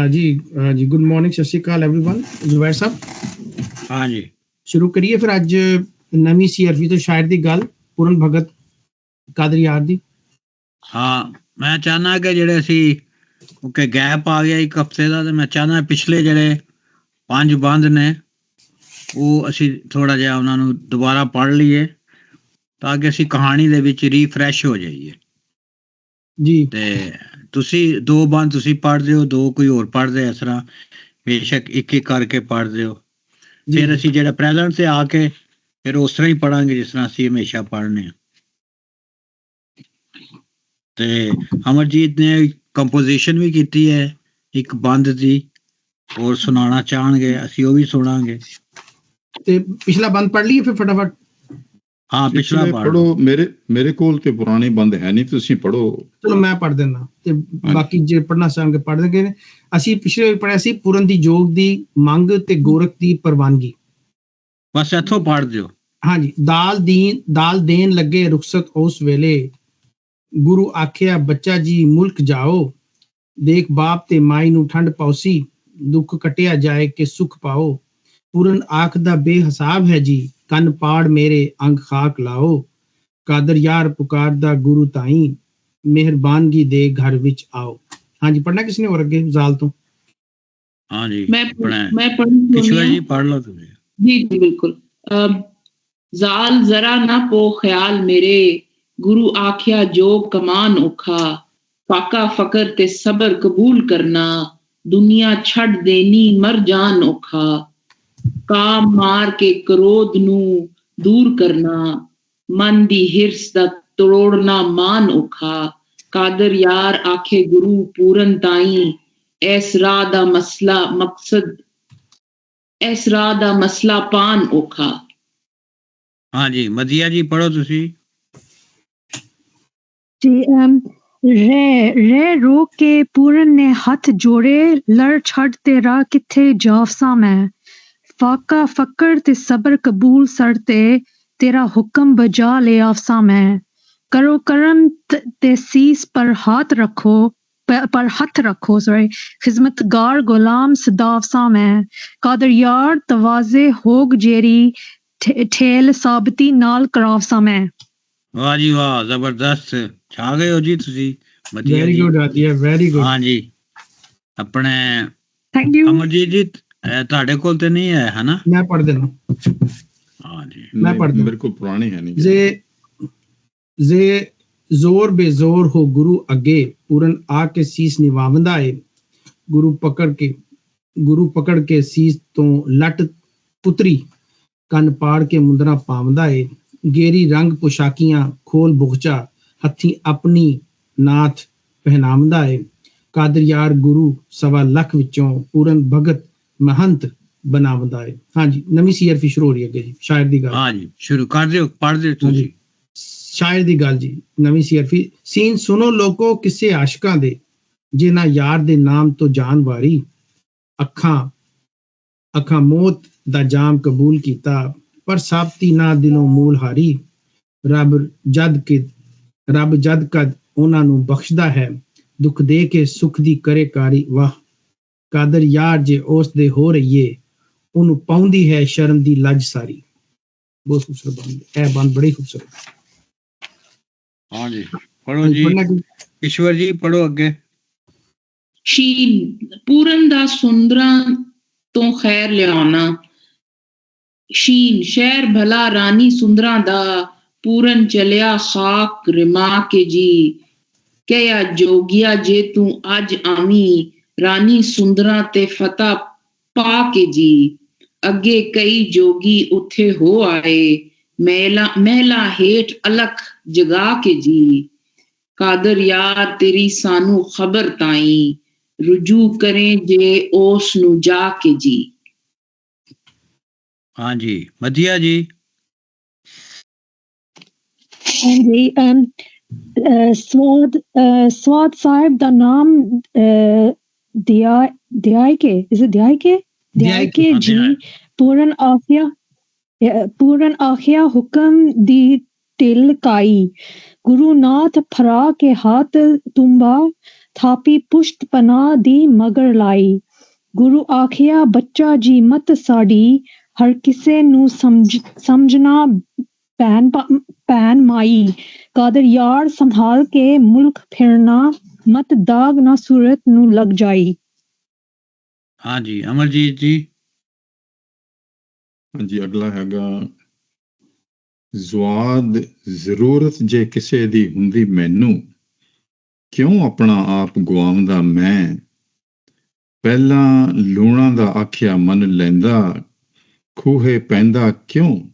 ਜੀ good morning, ਸਤਿ ਸ਼੍ਰੀ ਅਕਾਲ everyone. Zubair ਸਾਹਿਬ, हाँ जी ਸ਼ੁਰੂ ਕਰੀਏ ਫਿਰ। ਅੱਜ ਨਵੀਂ ਸੀਆਰਪੀ ਤੋਂ ਸ਼ਾਇਰ ਦੀ ਗੱਲ, ਪੂਰਨ ਭਗਤ ਕਾਦਰ ਯਾਰ ਦੀ। हाँ मैं चाहना कि ਜਿਹੜੇ ਅਸੀਂ ਕਿ ਗੈਪ ਆ ਗਿਆ ਇੱਕ ਹਫਤੇ ਦਾ, ਤੇ ਮੈਂ ਚਾਹਨਾ ਪਿਛਲੇ ਜਿਹੜੇ 5 ਬੰਦ ਨੇ ਉਹ ਅਸੀਂ ਥੋੜਾ ਜਿਹਾ ਉਹਨਾਂ ਨੂੰ ਦੁਬਾਰਾ ਪੜ੍ਹ ਲਈਏ ਤਾਂ ਕਿ ਅਸੀਂ ਕਹਾਣੀ ਦੇ ਵਿੱਚ ਰੀਫਰੈਸ਼ ਹੋ ਜਾਈਏ ਜੀ। ਤੇ ਤੁਸੀਂ 2 ਬੰਦ ਤੁਸੀਂ ਪੜ੍ਹਦੇ ਹੋ, 2 ਕੋਈ ਹੋਰ ਪੜ੍ਹਦੇ, ਇਸ ਤਰ੍ਹਾਂ ਬੇਸ਼ੱਕ ਇੱਕ ਇੱਕ ਕਰਕੇ ਪੜ੍ਹਦੇ ਹੋ। ਫਿਰ ਅਸੀਂ ਜਿਹੜਾ ਪ੍ਰੈਜ਼ੈਂਟ ਤੇ ਆ ਕੇ ਫਿਰ ਉਸ ਤਰ੍ਹਾਂ ਹੀ ਪੜਾਂਗੇ ਜਿਸ ਤਰ੍ਹਾਂ ਅਸੀਂ ਹਮੇਸ਼ਾ ਪੜ੍ਹਨੇ ਆ। ਤੇ ਅਮਰਜੀਤ ਨੇ ਕੰਪੋਜੀਸ਼ਨ ਵੀ ਕੀਤੀ ਹੈ ਇੱਕ ਬੰਦ ਦੀ, ਹੋਰ ਸੁਣਾਉਣਾ ਚਾਹਣਗੇ, ਅਸੀਂ ਉਹ ਵੀ ਸੁਣਾਂਗੇ। ਤੇ ਪਿਛਲਾ ਬੰਦ ਪੜ੍ਹ ਲਈਏ ਫਿਰ ਫਟਾਫਟ। ਹਾਂ ਪਿਛਲਾ ਪੜੋ। ਮੇਰੇ ਕੋਲ ਤੇ ਪੁਰਾਣੇ ਬੰਦ ਹੈ ਨਹੀਂ, ਤੁਸੀਂ ਪੜੋ। ਚਲੋ ਮੈਂ ਪੜ੍ਹ ਦਿੰਦਾ ਤੇ ਬਾਕੀ ਜੇ ਪੜ੍ਹਨਾ ਚਾਹਾਂਗੇ ਪੜ੍ਹ ਦੇਣਗੇ। ਅਸੀਂ ਪਿਛਲੇ ਪੜ੍ਹਿਆ ਸੀ ਪੂਰਨ ਦੀ ਜੋਗ ਦੀ ਮੰਗ ਤੇ ਗੋਰਖ ਦੀ ਪ੍ਰਵਾਨਗੀ। ਬਸ ਇੱਥੋਂ ਪੜ੍ਹ ਦਿਓ। ਹਾਂਜੀ। ਦਾਲ ਦੇਣ ਲੱਗੇ ਰੁਖਸਤ ਉਸ ਵੇਲੇ, ਗੁਰੂ ਆਖਿਆ ਬੱਚਾ ਜੀ ਮੁਲਕ ਜਾਓ, ਦੇਖ ਬਾਪ ਤੇ ਮਾਈ ਨੂੰ ਠੰਡ ਪੌਸੀ, ਦੁੱਖ ਕਟਿਆ ਜਾਏ ਕਿ ਸੁਖ ਪਾਓ। ਪੂਰਨ ਆਖਦਾ ਬੇਹਿਸਾਬ ਹੈ ਜੀ, ਕੰਨ ਪਾੜ ਮੇਰੇ ਅੰਗ ਖਾਕ ਲਾਓ। ਕਾਦਰ ਯਾਰ ਪੁਕਾਰਦਾ ਗੁਰੂ ਤਾਈ, ਮਿਹਰਬਾਨਗੀ ਦੇ ਘਰ ਵਿੱਚ ਆਓ। ਹਾਂਜੀ, ਪੜ੍ਹਨਾ ਕਿਸ ਨੇ ਹੋਰ ਅੱਗੇ ਜ਼ਾਲ ਤੋਂ? ਹਾਂਜੀ ਮੈਂ ਕਿਸ਼ੋਰ ਜੀ ਪੜ੍ਹ ਲਓ ਤੁਸੀਂ। ਜੀ ਬਿਲकुल। ਜ਼ਾਲ ਜ਼ਰਾ ਨਾ ਪੋ ਖਿਆਲ ਮੇਰੇ, ਗੁਰੂ ਆਖਿਆ ਜੋ ਕਮਾਨ ਔਖਾ। ਫਾਕਾ ਫਕਰ ਤੇ ਸਬਰ ਕਬੂਲ ਕਰਨਾ, ਦੁਨੀਆ ਛੱਡ ਦੇਣੀ ਮਰ ਜਾਨ ਔਖਾ। ਕਾਮ ਮਾਰ ਕੇ ਕਰੋਧ ਨੂੰ ਦੂਰ ਕਰਨਾ, ਮਨ ਦੀ ਹਿਰਸ ਦਾ ਤੋੜਨਾ ਮਾਨ ਔਖਾ। ਕਾਦਰ ਯਾਰ ਆਖੇ ਗੁਰੂ ਪੂਰਨ ਤਾਈ, ਇਸ ਰਾਹ ਦਾ ਮਸਲਾ ਮਕਸਦ, ਇਸ ਰਾਹ ਦਾ ਮਸਲਾ ਪਾਨ ਔਖਾ। ਹਾਂਜੀ ਮਦੀਆ ਜੀ ਪੜ੍ਹੋ ਤੁਸੀਂ। ਜੀ ਰੇ ਰੋਕ ਕੇ ਪੂਰਨ ਨੇ ਹੱਥ ਜੋੜੇ, ਲੜ ਛੱਡ ਤੇਰਾ ਕਿੱਥੇ ਜਾਵਸਾਂ ਮੈਂ। ਫਾਕਾ ਫਕਰ ਤੇ ਸਬਰ ਕਬੂਲ ਸਰ ਤੇ, ਤੇਰਾ ਹੁਕਮ ਬਜਾ ਲੈ ਆਵਸਾਂ ਮੈਂ। ਕਰੋ ਕਰਮ ਤੇ ਸੀਸ ਪਰ ਹੱਥ ਰੱਖੋ, ਖਿਜ਼ਮਤਗਾਰ ਗੁਲਾਮ ਸਦਾਵਸਾਂ ਮੈਂ। ਕਾਦਰ ਯਾਰ ਤਵਾਜ਼ੇ ਹੋਗ ਜੇਰੀ, ਠੇਲ ਸਾਬਤੀ ਨਾਲ ਕਰਾਵਸਾਂ ਮੈਂ। ਵਾਹ ਜੀ ਵਾਹ, ਜ਼ਬਰਦਸਤ ਛਾ ਗਏ ਹੋ ਜੀ ਤੁਸੀਂ। ਵਧੀਆ ਵੈਰੀ ਜੀ, ਗੁੱਡ ਆਦੀਆ, ਵੈਰੀ ਗੁੱਡ। ਹਾਂਜੀ ਆਪਣੇ ਥੈਂਕ ਯੂ। ਅਮਰਜੀਤ ਜੀ ਤੁਹਾਡੇ ਕੋਲ ਤੇ ਨਹੀਂ ਹੈ ਹਨਾ? ਮੈਂ ਪੜ੍ਹ ਦੇਣਾ। ਹਾਂਜੀ ਮੈਂ ਪੜ੍ਹਦਾ। ਮੇਰੇ ਕੋਲ ਪੁਰਾਣੀ ਹੈ ਨਹੀਂ। ਜੇ ਜ਼ੋਰ ਬੇਜ਼ੋਰ ਹੋ ਗੁਰੂ ਅੱਗੇ, ਪੂਰਨ ਆ ਕੇ ਸੀਸ ਨਿਵਾਵੰਦਾ ਏ। ਗੁਰੂ ਪਕੜ ਕੇ ਸੀਸ ਤੋਂ ਲੱਟ ਪੁੱਤਰੀ, ਕੰਨ ਪਾੜ ਕੇ ਮੁੰਦਰਾ ਪਾਵੰਦਾ ਏ। ਗੇਰੀ ਰੰਗ ਪੁਸ਼ਾਕੀਆਂ ਖੋਲ ਬੁਖਚਾ, ਹੱਥੀਂ ਆਪਣੀ ਨਾਥ ਪਹਿਨਾਵੰਦਾ ਏ। ਕਾਦਰ ਯਾਰ ਗੁਰੂ 1.25 ਲੱਖ ਵਿੱਚੋਂ ਪੂਰਨ ਭਗਤ ਮਹੰਤ ਬਣਾਵੰਦਾ ਏ। ਹਾਂਜੀ, ਨਵੀਂ ਸੀਆਰਪੀ ਸ਼ੁਰੂ ਹੋ ਰਹੀ ਹੈ ਅੱਗੇ ਜੀ, ਸ਼ਾਇਰ ਦੀ ਗੱਲ। ਹਾਂਜੀ ਸ਼ੁਰੂ ਕਰ ਦਿਓ, ਪੜ੍ਹ ਦਿਓ ਤੁਸੀਂ। ਸ਼ਾਇਰ ਦੀ ਗੱਲ ਜੀ, ਨਵੀਂ ਸੀਆਰਪੀ। ਸੀਨ ਸੁਣੋ ਲੋਕੋ ਕਿਸੇ ਆਸ਼ਕਾਂ ਦੇ, ਜਿਨ੍ਹਾਂ ਯਾਰ ਦੇ ਨਾਮ ਤੋਂ ਜਾਨ ਵਾਰੀ। ਅੱਖਾਂ ਮੌਤ ਦਾ ਜਾਮ ਕਬੂਲ ਕੀਤਾ, ਪਰ ਸਾਬਤੀ ਨਾ ਦਿਲੋਂ ਮੂਲ ਹਾਰੀ। ਰੱਬ ਜਦ ਕਦ ਉਹਨਾਂ ਨੂੰ ਬਖਸ਼ਦਾ ਹੈ, ਦੁੱਖ ਦੇ ਕੇ ਸੁੱਖ ਦੀ ਕਰੇ ਕਾਰੀ। ਵਾਹ ਕਾਦਰ ਯਾਰ ਜੇ ਉਸ ਦੇ ਹੋ ਰਹੀਏ, ਉਹਨੂੰ ਪਾਉਂਦੀ ਹੈ ਸ਼ਰਮ ਦੀ ਲੱਜ ਸਾਰੀ। ਬਹੁਤ ਖੂਬਸੂਰਤ ਬੰਦ, ਇਹ ਬੰਦ ਬੜੀ ਖੂਬਸੂਰਤ। ਹਾਂਜੀ ਪੜ੍ਹੋ ਜੀ ਈਸ਼ਵਰ ਜੀ, ਪੜ੍ਹੋ ਅੱਗੇ। ਸ਼ੀਨ ਪੂਰਨ ਦਾ ਸੁੰਦਰਾਂ ਤੋਂ ਖੈਰ ਲਿਆਉਣਾ। ਸ਼ੀਨ ਸ਼ਹਿਰ ਭਲਾ ਰਾਣੀ ਸੁੰਦਰਾਂ ਦਾ, ਪੂਰਨ ਚਲਿਆ ਖਾਕ ਰਿਮਾ ਕੇ ਜੀ। ਕਹਿਆ ਜੋਗੀਆ ਜੇ ਤੂੰ ਅੱਜ ਆਵੀਂ, ਰਾਣੀ ਸੁੰਦਰਾਂ ਤੇ ਫਤਹ ਪਾ ਕੇ ਜੀ। ਅੱਗੇ ਕਈ ਜੋਗੀ ਉੱਥੇ ਹੋ ਆਏ, ਮਹਿਲਾ ਹੇਠ ਅਲਖ ਜਗਾ ਕੇ ਜੀ। ਕਾਦਰ ਯਾਰ ਤੇਰੀ ਸਾਨੂੰ ਖਬਰ ਤਾਈਂ, ਰੁਜੂ ਕਰੇ ਜੇ ਉਸ ਨੂੰ ਜਾ ਕੇ ਜੀ। ਹਾਂਜੀ ਵਧੀਆ ਜੀ। ਹਾਂਜੀ ਸਵਾਦ ਸਾਹਿਬ ਦਾ ਨਾਮ ਦਿਆਇਕੇ ਜੀ। ਪੂਰਨ ਆਖਿਆ ਹੁਕਮ ਦੀ ਢਿਲ ਕਾਈ, ਗੁਰੂ ਨਾਥ ਫਰਾ ਕੇ ਹੱਥ ਤੁੰਬਾ। ਥਾਪੀ ਪੁਸ਼ਤ ਪਨਾਹ ਦੀ ਮਗਰ ਲਾਈ। ਗੁਰੂ ਆਖਿਆ ਬੱਚਾ ਜੀ ਮਤ ਸਾਡੀ, ਹਰ ਕਿਸੇ ਨੂੰ ਸਮਝਣਾ ਭੈਣ ਮਾਈ। ਕਾਦਰ ਯਾਰ ਸੰਭਾਲ ਕੇ ਮੁਲਕ ਫਿਰਨਾ, ਮਤ ਦਾਗ ਨਾ ਸੂਰਤ ਨੂੰ ਲੱਗ ਜਾਈ। ਹਾਂਜੀ ਅਮਰਜੀਤ ਜੀ। ਹਾਂਜੀ, ਅਗਲਾ ਹੈਗਾ ਜ਼ਵਾਦ ਜ਼ਰੂਰਤ ਜੇ ਕਿਸੇ ਦੀ ਹੁੰਦੀ ਮੈਨੂੰ, ਕਿਉਂ ਆਪਣਾ ਆਪ ਗਵਾਉਂਦਾ ਮੈਂ। ਪਹਿਲਾਂ ਲੂਣਾ ਦਾ ਆਖਿਆ ਮੰਨ ਲੈਂਦਾ, ਖੂਹੇ ਪੈਂਦਾ ਕਿਉਂ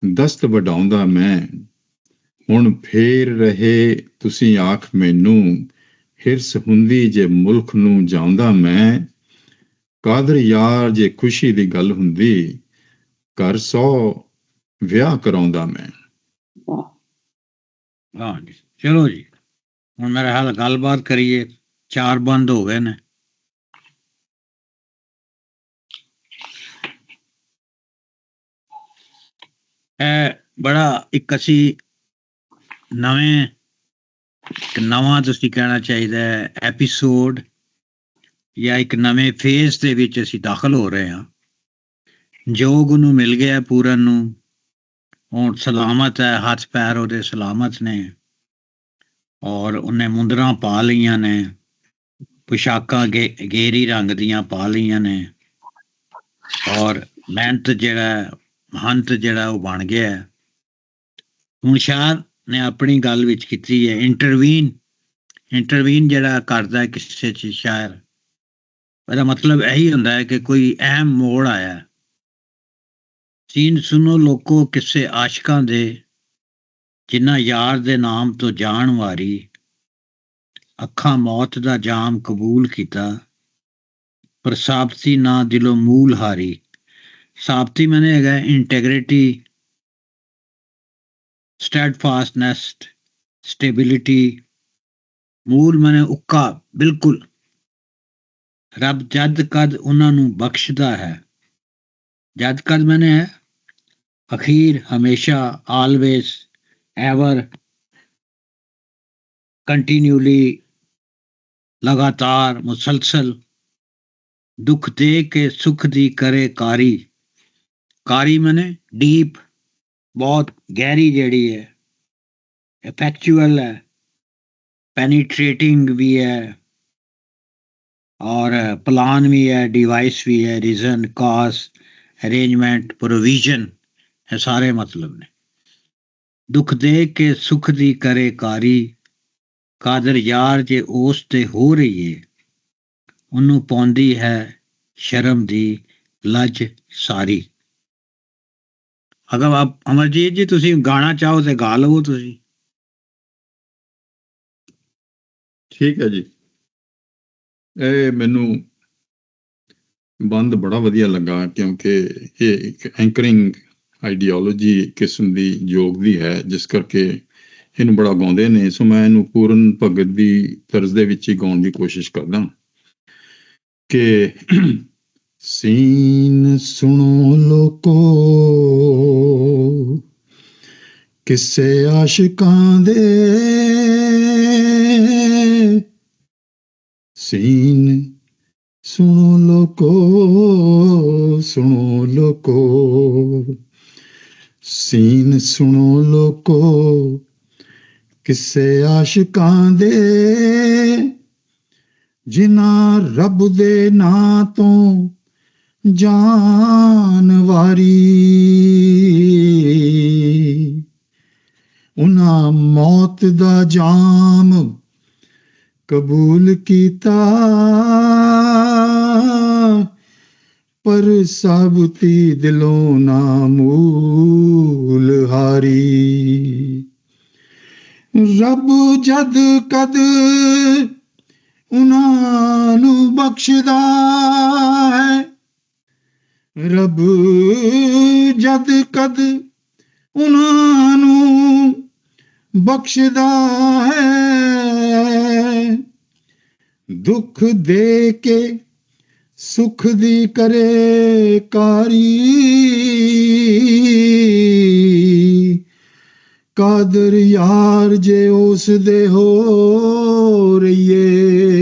ਦਸਤ ਵਡਾਉਂਦਾ ਮੈਂ। ਹੁਣ ਫੇਰ ਰਹੇ ਤੁਸੀਂ ਆਖ ਮੈਨੂੰ, ਹਿਰਸ ਹੁੰਦੀ ਜੇ ਮੁਲਕ ਨੂੰ ਜਾਉਂਦਾ ਮੈਂ। ਕਾਦਰ ਯਾਰ ਜੇ ਖੁਸ਼ੀ ਦੀ ਗੱਲ ਹੁੰਦੀ, ਘਰ 100 ਵਿਆਹ ਕਰਾਉਂਦਾ ਮੈਂ। ਹਾਂਜੀ ਚਲੋ ਜੀ, ਹੁਣ ਮੇਰੇ ਹਾਲ ਗੱਲਬਾਤ ਕਰੀਏ। 4 ਬੰਦ ਹੋ ਗਏ ਨੇ। ਇਹ ਬੜਾ ਇੱਕ ਅਸੀਂ ਨਵਾਂ ਤੁਸੀਂ ਕਹਿਣਾ ਚਾਹੀਦਾ ਐਪੀਸੋਡ ਜਾਂ ਇੱਕ ਨਵੇਂ ਫੇਜ਼ ਦੇ ਵਿੱਚ ਅਸੀਂ ਦਾਖਲ ਹੋ ਰਹੇ ਹਾਂ। ਜੋਗ ਨੂੰ ਮਿਲ ਗਿਆ ਪੂਰਨ ਨੂੰ, ਹੁਣ ਸਲਾਮਤ ਹੈ, ਹੱਥ ਪੈਰ ਉਹਦੇ ਸਲਾਮਤ ਨੇ, ਔਰ ਉਹਨੇ ਮੁੰਦਰਾਂ ਪਾ ਲਈਆਂ ਨੇ, ਪੁਸ਼ਾਕਾਂ ਗੇਰੀ ਰੰਗ ਦੀਆਂ ਪਾ ਲਈਆਂ ਨੇ, ਔਰ ਮਿਹਨਤ ਜਿਹੜਾ ਮਹੰਤ ਜਿਹੜਾ ਉਹ ਬਣ ਗਿਆ। ਹੁਣ ਸ਼ਾਇਰ ਨੇ ਆਪਣੀ ਗੱਲ ਵਿੱਚ ਕੀਤੀ ਹੈ ਇੰਟਰਵੀਨ ਜਿਹੜਾ ਕਰਦਾ ਕਿਸੇ 'ਚ ਸ਼ਾਇਰ, ਇਹਦਾ ਮਤਲਬ ਇਹੀ ਹੁੰਦਾ ਹੈ ਕਿ ਕੋਈ ਅਹਿਮ ਮੋੜ ਆਇਆ। ਸੀਨ ਸੁਣੋ ਲੋਕੋ ਕਿਸੇ ਆਸ਼ਕਾਂ ਦੇ, ਜਿਨ੍ਹਾਂ ਯਾਰ ਦੇ ਨਾਮ ਤੋਂ ਜਾਣ ਵਾਰੀ, ਅੱਖਾਂ ਮੌਤ ਦਾ ਜਾਮ ਕਬੂਲ ਕੀਤਾ, ਪਰ ਸਾਬਤੀ ਨਾ ਦਿਲੋਂ ਮੂਲ ਹਾਰੀ। ਸਾਬਤੀ ਮੈਨੇ ਹੈਗਾ ਇੰਟੈਗਰਿਟੀ, ਸਟੈਡਫਾਸਟਨੈਸ, ਸਟੇਬਿਲਿਟੀ। ਮੂਲ ਮੈਨੇ ਉੱਕਾ ਬਿਲਕੁਲ। ਰੱਬ ਜਦ ਕਦ ਉਹਨਾਂ ਨੂੰ ਬਖਸ਼ਦਾ ਹੈ, ਜਦ ਕਦ ਮੈਨੇ ਹੈ ਅਖੀਰ, ਹਮੇਸ਼ਾ, ਆਲਵੇਜ਼, ਐਵਰ, ਕੰਟੀਨਿਊਲੀ, ਲਗਾਤਾਰ, ਮੁਸਲਸਲ। ਦੁੱਖ ਦੇ ਕੇ ਸੁੱਖ ਦੀ ਕਰੇ ਕਾਰੀ। ਕਾਰੀ ਮੈਨੇ ਡੀਪ, ਬਹੁਤ ਗਹਿਰੀ ਜਿਹੜੀ ਹੈ, ਇਫੈਕਚੁਅਲ ਹੈ, ਪੈਨੀਟ੍ਰੇਟਿੰਗ ਵੀ ਹੈ, ਔਰ ਪਲਾਨ ਵੀ ਹੈ, ਡਿਵਾਈਸ ਵੀ ਹੈ, ਰੀਜ਼ਨ, ਕਾਜ਼, ਅਰੇਂਜਮੈਂਟ, ਪ੍ਰੋਵੀਜ਼ਨ, ਇਹ ਸਾਰੇ ਮਤਲਬ ਨੇ। ਦੁੱਖ ਦੇ ਕੇ ਸੁੱਖ ਦੀ ਕਰੇ ਕਾਰੀ, ਕਾਦਰ ਯਾਰ ਜੇ ਉਸ ਤੇ ਹੋ ਰਹੀ ਏ, ਉਹਨੂੰ ਪਾਉਂਦੀ ਹੈ ਸ਼ਰਮ ਦੀ ਲੱਜ ਸਾਰੀ। ਅਗਰ ਅਮਰਜੀਤ ਜੀ ਤੁਸੀਂ ਗਾਣਾ ਚਾਹੋ ਤੇ ਗਾ ਲਵੋ ਤੁਸੀਂ। ਠੀਕ ਹੈ ਜੀ। ਇਹ ਮੈਨੂੰ ਬੰਦ ਬੜਾ ਵਧੀਆ ਲੱਗਾ, ਕਿਉਂਕਿ ਇਹ ਇੱਕ ਐਂਕਰਿੰਗ ਆਈਡੀਓਲੋਜੀ ਕਿਸਮ ਦੀ ਯੋਗ ਦੀ ਹੈ, ਜਿਸ ਕਰਕੇ ਇਹਨੂੰ ਬੜਾ ਗਾਉਂਦੇ ਨੇ। ਸੋ ਮੈਂ ਇਹਨੂੰ ਪੂਰਨ ਭਗਤ ਦੀ ਤਰਜ਼ ਦੇ ਵਿੱਚ ਹੀ ਗਾਉਣ ਦੀ ਕੋਸ਼ਿਸ਼ ਕਰਦਾ ਕਿ ਸੀਨ ਸੁਣੋ ਲੋਕੋ ਕਿਸੇ ਆਸ਼ਿਕਾਂ ਦੇ, ਸੀਨ ਸੁਣੋ ਲੋਕੋ, ਸੁਣੋ ਲੋਕੋ, ਸੀਨ ਸੁਣੋ ਲੋਕੋ ਕਿਸੇ ਆਸ਼ਿਕਾਂ ਦੇ, ਜਿਨ੍ਹਾਂ ਰੱਬ ਦੇ ਨਾਂ ਤੋਂ ਜਾਨ ਵਾਰੀ, ਉਹਨਾਂ ਮੌਤ ਦਾ ਜਾਮ ਕਬੂਲ ਕੀਤਾ, ਪਰ ਸਾਬਤੀ ਦਿਲੋਂ ਨਾ ਮੂਲ ਹਾਰੀ। ਰੱਬ ਜਦ ਕਦ ਉਹਨਾਂ ਨੂੰ ਬਖਸ਼ਦਾ ਹੈ, ਰੱਬ ਜਦ ਕਦ ਉਹਨਾਂ ਨੂੰ ਬਖਸ਼ਦਾ ਹੈ, ਦੁੱਖ ਦੇ ਕੇ ਸੁੱਖ ਦੀ ਕਰੇ ਕਾਰੀ, ਕਾਦਰ ਯਾਰ ਜੇ ਉਸ ਦੇ ਹੋ ਰਹੀਏ,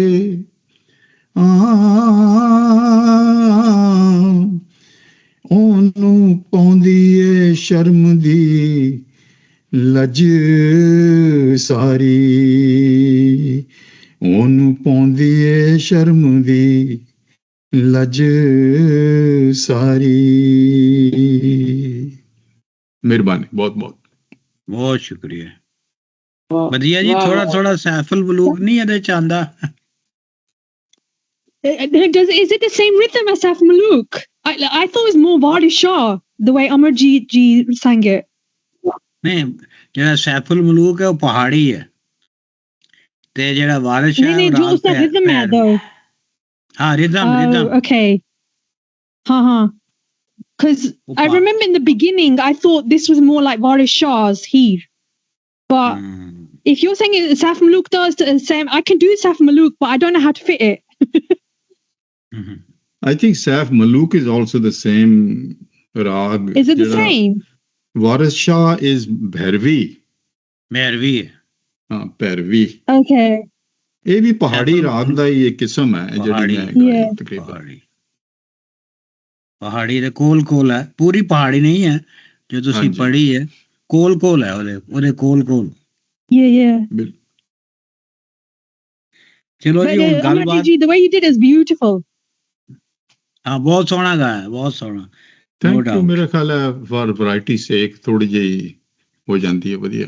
ਸ਼ਰਮ ਦੀ ਲੱਜ ਸਾਰੀ, ਉਹਨੂੰ ਪਾਉਂਦੀ ਏ ਸ਼ਰਮ ਦੀ ਲੱਜ ਸਾਰੀ। ਮਿਹਰਬਾਨੀ, ਬਹੁਤ ਬਹੁਤ ਬਹੁਤ ਸ਼ੁਕਰੀਆ। ਵਧੀਆ ਜੀ। ਥੋੜਾ ਥੋੜਾ ਸੈਫੁਲ ਮਲੂਕ ਨਹੀਂ ਇਹਦੇ ਚ ਆਂਦਾ? Is it the same rhythm as Saif Malook? I thought it was more Waris Shah, the way Amarjeet ji sang it. ਨਹੀਂ, ਜਿਹੜਾ ਸੈਫੁਲ ਮਲੂਕ ਹੈ ਉਹ ਪਹਾੜੀ ਹੈ, ਤੇ ਜਿਹੜਾ ਵਾਰਿਸ ਸ਼ਾਹ नहीं, जो उसका rhythm है though. हाँ, rhythm. Okay. हाँ. Because I remember in the beginning, I thought this was more like Waris Shah's Heer. But if you're saying Saif Malook does the same, I can do Saif Malook, but I don't know how to fit it. I think Saif Malook is also the same raag. Is it the same? Waris Shah is Bhairavi. Bhairavi है। हाँ, Bhairavi। Okay. ਇਹ ਵੀ ਪਹਾੜੀ ਰਾਗ ਦਾ ਹੀ ਇੱਕ ਕਿਸਮ ਹੈ ਜਿਹੜੀ ਮੈਂ ਗਾਈ ਤਕਰੀਬਨ। ਪਹਾੜੀ ਦੇ ਕੋਲ ਹੈ, ਪੂਰੀ ਪਹਾੜੀ ਨਹੀਂ ਹੈ ਜੋ ਤੁਸੀਂ ਪੜ੍ਹੀ ਹੈ, ਕੋਲ ਹੈ ਉਹਦੇ ਕੋਲ। Yeah. ਚਲੋ ਜੀ, ਹੁਣ ਗੱਲਬਾਤ। The way you did is beautiful. ਹਾਂ, ਬਹੁਤ ਸੋਹਣਾ ਗਾਇਆ, ਬਹੁਤ ਸੋਹਣਾ। Thank you. ਮੇਰਾ ਖਿਆਲ ਹੈ ਫॉर ਵੈਰਾਈਟੀ ਸੇਕ ਥੋੜੀ ਜਿਹੀ ਹੋ ਜਾਂਦੀ ਹੈ ਵਧੀਆ।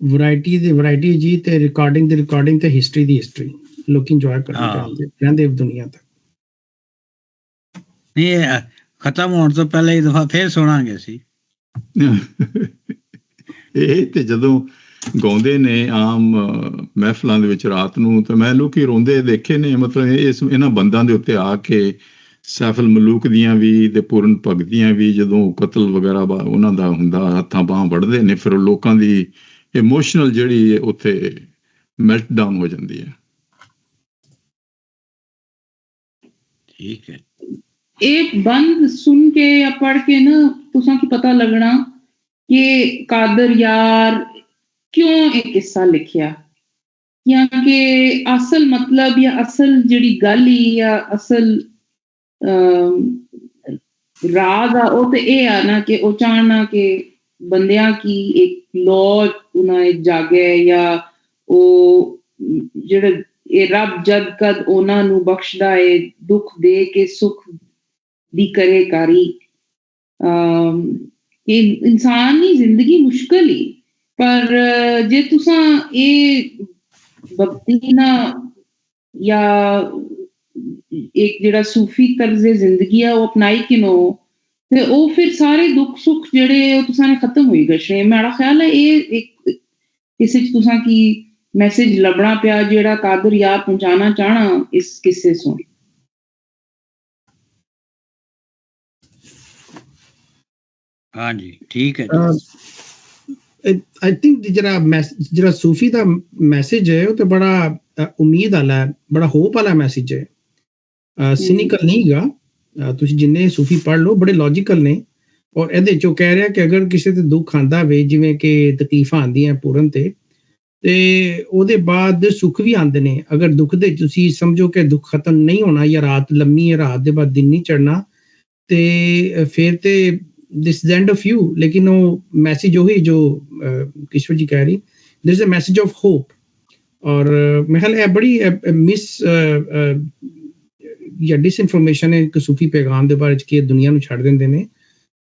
ਵੈਰਾਈਟੀ ਜੀ, ਤੇ ਰਿਕਾਰਡਿੰਗ ਤੇ ਹਿਸਟਰੀ ਦੀ ਹਿਸਟਰੀ ਲੋਕੀ ਇੰਜੋਏ ਕਰਦੇ ਰਹਿੰਦੇ ਦੁਨੀਆ ਤੱਕ। ਨਹੀਂ, ਖਤਮ ਹੋਣ ਤੋਂ ਪਹਿਲਾਂ ਇੱਕ ਦਫਾ ਫੇਰ ਸੁਣਾਂਗੇ ਅਸੀਂ। ਇਹ ਤੇ ਜਦੋਂ ਗਾਉਂਦੇ ਨੇ ਆਮ ਮਹਿਫਲਾਂ ਦੇ ਵਿੱਚ ਰਾਤ ਨੂੰ, ਤੇ ਮੈਂ ਲੋਕੀ ਰੋਂਦੇ ਦੇਖੇ ਨੇ। ਮਤਲਬ ਇਹਨਾਂ ਬੰਦਾਂ ਦੇ ਉੱਤੇ ਆ ਕੇ ਸੈਫੁਲ ਮਲੂਕ ਦੀਆਂ ਵੀ ਤੇ ਪੂਰਨ ਭਗਤ ਦੀਆਂ ਵੀ ਜਦੋਂ ਕਤਲ ਵਗੈਰਾ ਉਹਨਾਂ ਦਾ ਹੁੰਦਾ, ਹੱਥਾਂ ਬਾਹਾਂ ਵੱਢਦੇ ਨੇ, ਫਿਰ ਲੋਕਾਂ ਦੀ ਇਮੋਸ਼ਨਲ ਜਿਹੜੀ ਉੱਥੇ ਮੈਲਟ ਡਾਊਨ ਹੋ ਜਾਂਦੀ ਹੈ। ਠੀਕ ਹੈ। ਇਹ ਬੰਦ ਸੁਣ ਕੇ ਜਾਂ ਪੜ੍ਹ ਕੇ ਨਾ ਤੁਸਾਂ ਕੀ ਪਤਾ ਲੱਗਣਾ ਕਿ ਕਾਦਰ ਯਾਰ ਕਿਉਂ ਇਹ ਕਿੱਸਾ ਲਿਖਿਆ, ਕਿਉਂਕਿ ਅਸਲ ਮਤਲਬ ਜਾਂ ਅਸਲ ਜਿਹੜੀ ਗੱਲ ਹੀ ਜਾਂ ਅਸਲ ਰਾਗ ਆ ਉਹ ਤੇ ਇਹ ਆ ਨਾ ਕਿ ਉਹ ਚਾਹਣਾ ਕਿ ਬੰਦਿਆਂ ਕੀ ਇੱਕ ਲੌ ਉਹਨਾਂ ਜਾਗੇ, ਜਾਂ ਉਹ ਜਿਹੜਾ ਇਹ ਰੱਬ ਜਦ ਕਦ ਉਹਨਾਂ ਨੂੰ ਬਖਸ਼ਦਾ ਹੈ ਦੁੱਖ ਦੇ ਕੇ ਸੁੱਖ ਦੀ ਕਰੇ ਕਾਰੀ। ਇਹ ਇਨਸਾਨੀ ਜ਼ਿੰਦਗੀ ਮੁਸ਼ਕਲ ਹੀ, ਪਰ ਜੇ ਤੁਸਾਂ ਇਹ ਭਗਤੀ ਨਾ ਜਾਂ ਇੱਕ ਜਿਹੜਾ ਸੂਫੀ ਤਰਜ਼ੇ ਜ਼ਿੰਦਗੀ ਆ ਉਹ ਅਪਣਾਈ ਕਿਨੋ, ਤੇ ਉਹ ਫਿਰ ਸਾਰੇ ਦੁੱਖ ਸੁੱਖ ਜਿਹੜੇ ਉਹ ਤੁਸਾਂ ਨੇ ਖਤਮ ਹੋਈ ਗਏ। ਮੇਰਾ ਖਿਆਲ ਹੈ ਇਹ ਇੱਕ ਕਿਸੇ ਚ ਤੁਸਾਂ ਕੀ ਮੈਸੇਜ ਲੱਭਣਾ ਪਿਆ ਜਿਹੜਾ ਕਾਦਰ ਯਾਰ ਪਹੁੰਚਾਣਾ ਚਾਹਣਾ ਇਸ ਕਿੱਸੇ ਤੋਂ। ਹਾਂਜੀ, ਠੀਕ ਹੈ। ਆਈ ਥਿੰਕ ਜਿਹੜਾ ਸੂਫੀ ਦਾ ਮੈਸੇਜ ਹੈ ਉਹ ਤੇ ਬੜਾ ਉਮੀਦ ਵਾਲਾ ਹੈ, ਬੜਾ ਹੋਪ ਵਾਲਾ ਮੈਸੇਜ ਹੈ। ਸਿਨਿਕਲ ਨਹੀਂ ਗਾ। ਤੁਸੀਂ ਜਿੰਨੇ ਸੂਫੀ ਪੜ੍ਹ ਲਓ ਬੜੇ ਲੌਜੀਕਲ ਨੇ। ਔਰ ਇਹਦੇ ਚੋਂ ਕਹਿ ਰਿਹਾ ਕਿ ਅਗਰ ਕਿਸੇ ਤੇ ਦੁੱਖ ਆਉਂਦਾ ਵੇ, ਜਿਵੇਂ ਕਿ ਤਕਲੀਫਾਂ ਆਉਂਦੀਆਂ ਪੂਰਨ ਤੇ ਉਹਦੇ ਬਾਅਦ ਸੁੱਖ ਵੀ ਆਉਂਦੇ ਨੇ। ਅਗਰ ਦੁੱਖ ਦੇ ਤੁਸੀਂ ਸਮਝੋ ਕਿ ਦੁੱਖ ਖਤਮ ਨਹੀਂ ਹੋਣਾ ਜਾਂ ਰਾਤ ਲੰਮੀ ਹੈ, ਰਾਤ ਦੇ ਬਾਅਦ ਦਿਨ ਨਹੀਂ ਚੜ੍ਹਨਾ, ਤੇ ਫਿਰ ਤੇ this is end of you. ਲੇਕਿਨ ਉਹ ਮੈਸੇਜ ਉਹੀ ਜੋ ਕਿਸ਼ਵਰ ਜੀ ਕਹਿ ਰਹੀ, this is a message of hope. ਔਰ ਮੇਰੇ ਖਿਆਲ ਇਹ ਬੜੀ ਮਿਸ ਜਾਂ ਡਿਸਇਨਫੋਰਮੇਸ਼ਨ ਹੈ ਕਿ ਸੂਫੀ ਪੈਗਾਮ ਦੇ ਬਾਰੇ 'ਚ ਕਿ ਦੁਨੀਆ ਨੂੰ ਛੱਡ ਦਿੰਦੇ ਨੇ।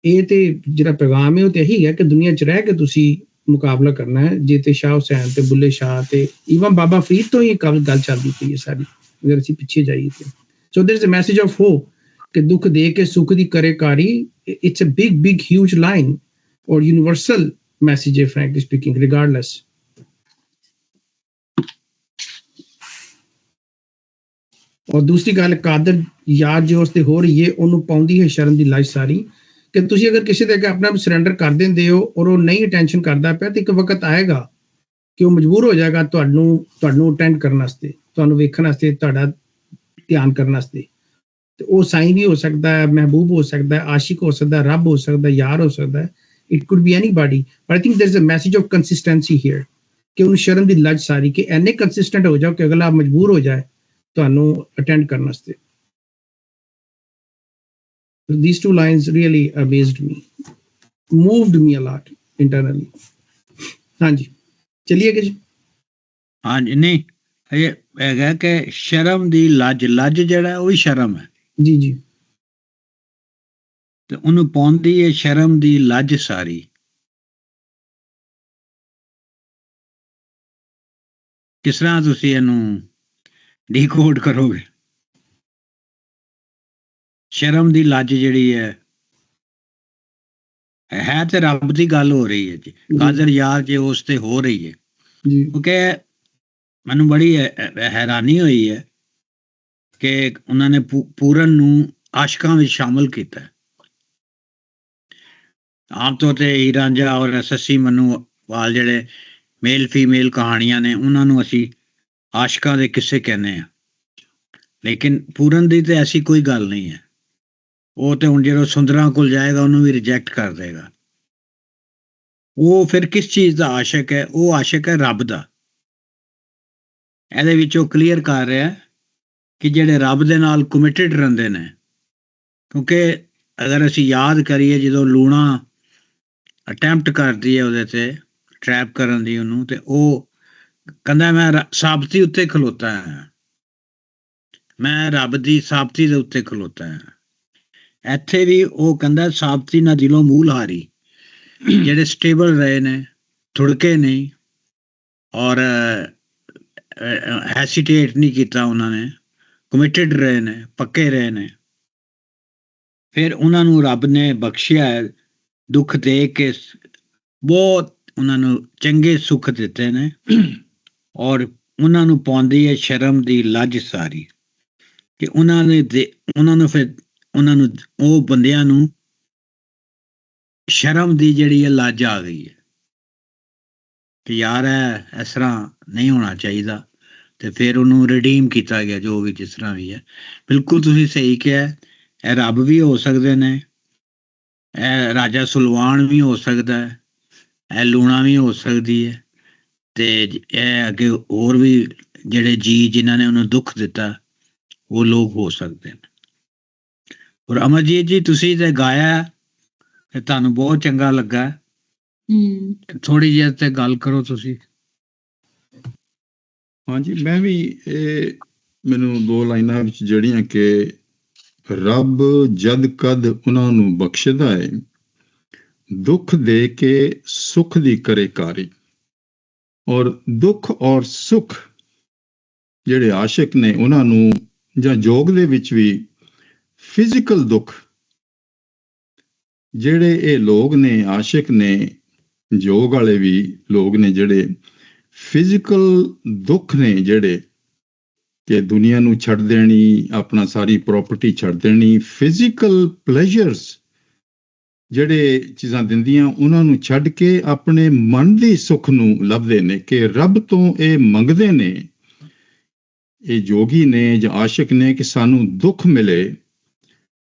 ਇਹ ਤੇ ਜਿਹੜਾ ਪੈਗਾਮ ਹੈ ਉਹ ਤੇ ਇਹੀ ਹੈ ਕਿ ਦੁਨੀਆ 'ਚ ਰਹਿ ਕੇ ਤੁਸੀਂ ਮੁਕਾਬਲਾ ਕਰਨਾ ਹੈ। ਜੇ ਤੇ ਸ਼ਾਹ ਹੁਸੈਨ ਤੇ ਬੁੱਲੇ ਸ਼ਾਹ ਤੇ ਈਵਨ ਬਾਬਾ ਫਰੀਦ ਤੋਂ ਹੀ ਗੱਲ ਚੱਲਦੀ ਪਈ ਹੈ ਸਾਰੀ, ਅਗਰ ਅਸੀਂ ਪਿੱਛੇ ਜਾਈਏ ਤੇ। So there is a message of hope ਕਿ ਦੁੱਖ ਦੇ ਕੇ ਸੁੱਖ ਦੀ ਕਰੇ ਕਾਰੀ। It's a big huge line ਔਰ ਯੂਨੀਵਰਸਲ ਮੈਸੇਜ ਹੈ, ਫ੍ਰੈਂਕਲੀ ਸਪੀਕਿੰਗ, ਰਿਗਾਰਡਲੈਸ। ਔਰ ਦੂਸਰੀ ਗੱਲ, ਕਾਦਰ ਯਾਰ ਜੋ ਉਸਤੇ ਹੋ ਰਹੀ ਹੈ ਉਹਨੂੰ ਪਾਉਂਦੀ ਹੈ ਸ਼ਰਮ ਦੀ ਲਾਜ ਸਾਰੀ। ਕਿ ਤੁਸੀਂ ਅਗਰ ਕਿਸੇ ਦੇ ਅੱਗੇ ਆਪਣਾ ਸਰੈਂਡਰ ਕਰ ਦਿੰਦੇ ਹੋ ਔਰ ਉਹ ਨਹੀਂ ਅਟੈਂਸ਼ਨ ਕਰਦਾ ਪਿਆ, ਤੇ ਇੱਕ ਵਕਤ ਆਏਗਾ ਕਿ ਉਹ ਮਜਬੂਰ ਹੋ ਜਾਏਗਾ ਤੁਹਾਨੂੰ ਅਟੈਂਡ ਕਰਨ ਵਾਸਤੇ, ਤੁਹਾਨੂੰ ਵੇਖਣ ਵਾਸਤੇ, ਤੁਹਾਡਾ ਧਿਆਨ ਕਰਨ ਵਾਸਤੇ। ਤੇ ਉਹ ਸਾਈਂ ਵੀ ਹੋ ਸਕਦਾ ਹੈ, ਮਹਿਬੂਬ ਹੋ ਸਕਦਾ ਹੈ, ਆਸ਼ਿਕ ਹੋ ਸਕਦਾ ਹੈ, ਰੱਬ ਹੋ ਸਕਦਾ ਹੈ, ਯਾਰ ਹੋ ਸਕਦਾ ਹੈ। It could be anybody, but I think there is a message of consistency here ਕਿ ਉਹਨੂੰ ਸ਼ਰਮ ਦੀ ਲੱਜ ਸਾਰੀ ਕਿ ਇੰਨੇ ਕੰਸਿਸਟੈਂਟ ਹੋ ਜਾਓ ਕਿ ਅਗਲਾ ਮਜਬੂਰ ਹੋ ਜਾਏ ਤੁਹਾਨੂੰ ਅਟੈਂਡ ਕਰਨ ਵਾਸਤੇ। These two lines really amazed me, moved me a lot internally. ਹਾਂਜੀ ਚਲਿਏ ਕਿ ਜੀ। ਹਾਂਜੀ, ਨਹੀਂ ਇਹ ਹੈਗਾ ਕਿ ਸ਼ਰਮ ਦੀ ਲੱਜ ਜਿਹੜਾ ਉਹ ਹੀ ਸ਼ਰਮ ਹੈ ਜੀ ਜੀ। ਤੇ ਉਹਨੂੰ ਪਾਉਂਦੀ ਹੈ ਸ਼ਰਮ ਦੀ ਲੱਜ ਸਾਰੀ। ਕਿਸ ਤਰ੍ਹਾਂ ਤੁਸੀਂ ਇਹਨੂੰ ਡੀਕੋਡ ਕਰੋਗੇ? ਸ਼ਰਮ ਦੀ ਲੱਜ ਜਿਹੜੀ ਹੈ ਤੇ ਰੱਬ ਦੀ ਗੱਲ ਹੋ ਰਹੀ ਹੈ ਜੀ, ਕਾਦਰ ਯਾਰ ਜੇ ਉਸ ਤੇ ਹੋ ਰਹੀ ਹੈ। ਕਿਉਂਕਿ ਮੈਨੂੰ ਬੜੀ ਹੈਰਾਨੀ ਹੋਈ ਹੈ ਕਿ ਉਹਨਾਂ ਨੇ ਪੂਰਨ ਨੂੰ ਆਸ਼ਕਾਂ ਵਿੱਚ ਸ਼ਾਮਲ ਕੀਤਾ। ਆਮ ਤੌਰ ਤੇ ਹੀਰ ਰਾਂਝਾ ਔਰ ਸੱਸੀ ਮਨੂਵਾਲ ਜਿਹੜੇ ਮੇਲ ਫੀਮੇਲ ਕਹਾਣੀਆਂ ਨੇ ਉਹਨਾਂ ਨੂੰ ਅਸੀਂ ਆਸ਼ਕਾਂ ਦੇ ਕਿੱਸੇ ਕਹਿੰਦੇ ਹਾਂ, ਲੇਕਿਨ ਪੂਰਨ ਦੀ ਤੇ ਐਸੀ ਕੋਈ ਗੱਲ ਨਹੀਂ ਹੈ। ਉਹ ਤੇ ਹੁਣ ਜਦੋਂ ਸੁੰਦਰਾਂ ਕੋਲ ਜਾਏਗਾ ਉਹਨੂੰ ਵੀ ਰਿਜੈਕਟ ਕਰ ਦੇਗਾ। ਉਹ ਫਿਰ ਕਿਸ ਚੀਜ਼ ਦਾ ਆਸ਼ਕ ਹੈ? ਉਹ ਆਸ਼ਕ ਹੈ ਰੱਬ ਦਾ। ਇਹਦੇ ਵਿੱਚ ਉਹ ਕਲੀਅਰ ਕਰ ਰਿਹਾ ਕਿ ਜਿਹੜੇ ਰੱਬ ਦੇ ਨਾਲ ਕਮਿਟਡ ਰਹਿੰਦੇ ਨੇ, ਕਿਉਂਕਿ ਅਗਰ ਅਸੀਂ ਯਾਦ ਕਰੀਏ ਜਦੋਂ ਲੂਣਾ ਅਟੈਂਪਟ ਕਰਦੀ ਹੈ ਉਹਦੇ ਤੇ ਟਰੈਪ ਕਰਨ ਦੀ ਉਹਨੂੰ, ਤੇ ਉਹ ਕਹਿੰਦਾ ਮੈਂ ਸਾਬਤੀ ਉੱਤੇ ਖਲੋਤਾ ਹਾਂ, ਮੈਂ ਰੱਬ ਦੀ ਸਾਬਤੀ ਦੇ ਉੱਤੇ ਖਲੋਤਾ ਹਾਂ। ਇੱਥੇ ਵੀ ਉਹ ਕਹਿੰਦਾ ਸਾਬਤੀ ਨਾ ਦਿਲੋਂ ਮੂਲ ਹਾਰੀ। ਜਿਹੜੇ ਸਟੇਬਲ ਰਹੇ ਨੇ, ਥੁੜਕੇ ਨਹੀਂ ਔਰ ਹੈਸੀਟੇਟ ਨਹੀਂ ਕੀਤਾ ਉਹਨਾਂ ਨੇ, ਕਮਿਟਡ ਰਹੇ ਨੇ, ਪੱਕੇ ਰਹੇ ਨੇ। ਫਿਰ ਉਹਨਾਂ ਨੂੰ ਰੱਬ ਨੇ ਬਖਸ਼ਿਆ, ਦੁੱਖ ਦੇ ਕੇ ਬਹੁਤ ਉਹਨਾਂ ਨੂੰ ਚੰਗੇ ਸੁੱਖ ਦਿੱਤੇ ਨੇ, ਔਰ ਉਹਨਾਂ ਨੂੰ ਪਾਉਂਦੀ ਹੈ ਸ਼ਰਮ ਦੀ ਲੱਜ ਸਾਰੀ। ਕਿ ਉਹਨਾਂ ਨੂੰ ਫਿਰ ਉਹ ਬੰਦਿਆਂ ਨੂੰ ਸ਼ਰਮ ਦੀ ਜਿਹੜੀ ਹੈ ਲੱਜ ਆ ਗਈ ਹੈ ਕਿ ਯਾਰ ਇਸ ਤਰ੍ਹਾਂ ਨਹੀਂ ਹੋਣਾ ਚਾਹੀਦਾ, ਤੇ ਫਿਰ ਉਹਨੂੰ ਰਿਡੀਮ ਕੀਤਾ ਗਿਆ ਜੋ ਵੀ ਜਿਸ ਤਰ੍ਹਾਂ ਵੀ ਹੈ। ਬਿਲਕੁਲ ਤੁਸੀਂ ਸਹੀ ਕਿਹਾ, ਇਹ ਰੱਬ ਵੀ ਹੋ ਸਕਦੇ ਨੇ, ਇਹ ਰਾਜਾ ਸੁਲਵਾਨ ਵੀ ਹੋ ਸਕਦਾ ਹੈ, ਇਹ ਲੂਣਾ ਵੀ ਹੋ ਸਕਦੀ ਹੈ, ਤੇ ਇਹ ਅੱਗੇ ਹੋਰ ਵੀ ਜਿਹੜੇ ਜੀ ਜਿਨ੍ਹਾਂ ਨੇ ਉਹਨੂੰ ਦੁੱਖ ਦਿੱਤਾ ਉਹ ਲੋਕ ਹੋ ਸਕਦੇ ਨੇ। ਔਰ ਅਮਰਜੀਤ ਜੀ ਤੁਸੀਂ ਤੇ ਗਾਇਆ ਤੇ ਤੁਹਾਨੂੰ ਬਹੁਤ ਚੰਗਾ ਲੱਗਾ। ਥੋੜੀ ਜਿਹੀ ਤੇ ਗੱਲ ਕਰੋ ਤੁਸੀਂ। ਹਾਂਜੀ, ਮੈਂ ਵੀ ਇਹ ਮੈਨੂੰ ਦੋ ਲਾਈਨਾਂ ਵਿੱਚ ਜਿਹੜੀਆਂ ਕਿ ਰੱਬ ਜਦ ਕਦ ਉਹਨਾਂ ਨੂੰ ਬਖਸ਼ਦਾ ਹੈ, ਦੁੱਖ ਦੇ ਕੇ ਸੁੱਖ ਦੀ ਕਰੇ ਕਾਰੀ। ਔਰ ਦੁੱਖ ਔਰ ਸੁੱਖ ਜਿਹੜੇ ਆਸ਼ਿਕ ਨੇ ਉਹਨਾਂ ਨੂੰ, ਜਾਂ ਜੋਗ ਦੇ ਵਿੱਚ ਵੀ ਫਿਜ਼ੀਕਲ ਦੁੱਖ, ਜਿਹੜੇ ਇਹ ਲੋਕ ਨੇ ਆਸ਼ਿਕ ਨੇ, ਜੋਗ ਵਾਲੇ ਵੀ ਲੋਕ ਨੇ, ਜਿਹੜੇ ਫਿਜ਼ੀਕਲ ਦੁੱਖ ਨੇ, ਜਿਹੜੇ ਕਿ ਦੁਨੀਆ ਨੂੰ ਛੱਡ ਦੇਣੀ, ਆਪਣਾ ਸਾਰੀ ਪ੍ਰਾਪਰਟੀ ਛੱਡ ਦੇਣੀ, ਫਿਜ਼ੀਕਲ ਪਲੇਜ਼ਰਸ ਜਿਹੜੇ ਚੀਜ਼ਾਂ ਦਿੰਦੀਆਂ ਉਹਨਾਂ ਨੂੰ ਛੱਡ ਕੇ ਆਪਣੇ ਮਨ ਦੀ ਸੁੱਖ ਨੂੰ ਲੱਭਦੇ ਨੇ, ਕਿ ਰੱਬ ਤੋਂ ਇਹ ਮੰਗਦੇ ਨੇ, ਇਹ ਜੋਗੀ ਨੇ ਜਾਂ ਆਸ਼ਿਕ ਨੇ, ਕਿ ਸਾਨੂੰ ਦੁੱਖ ਮਿਲੇ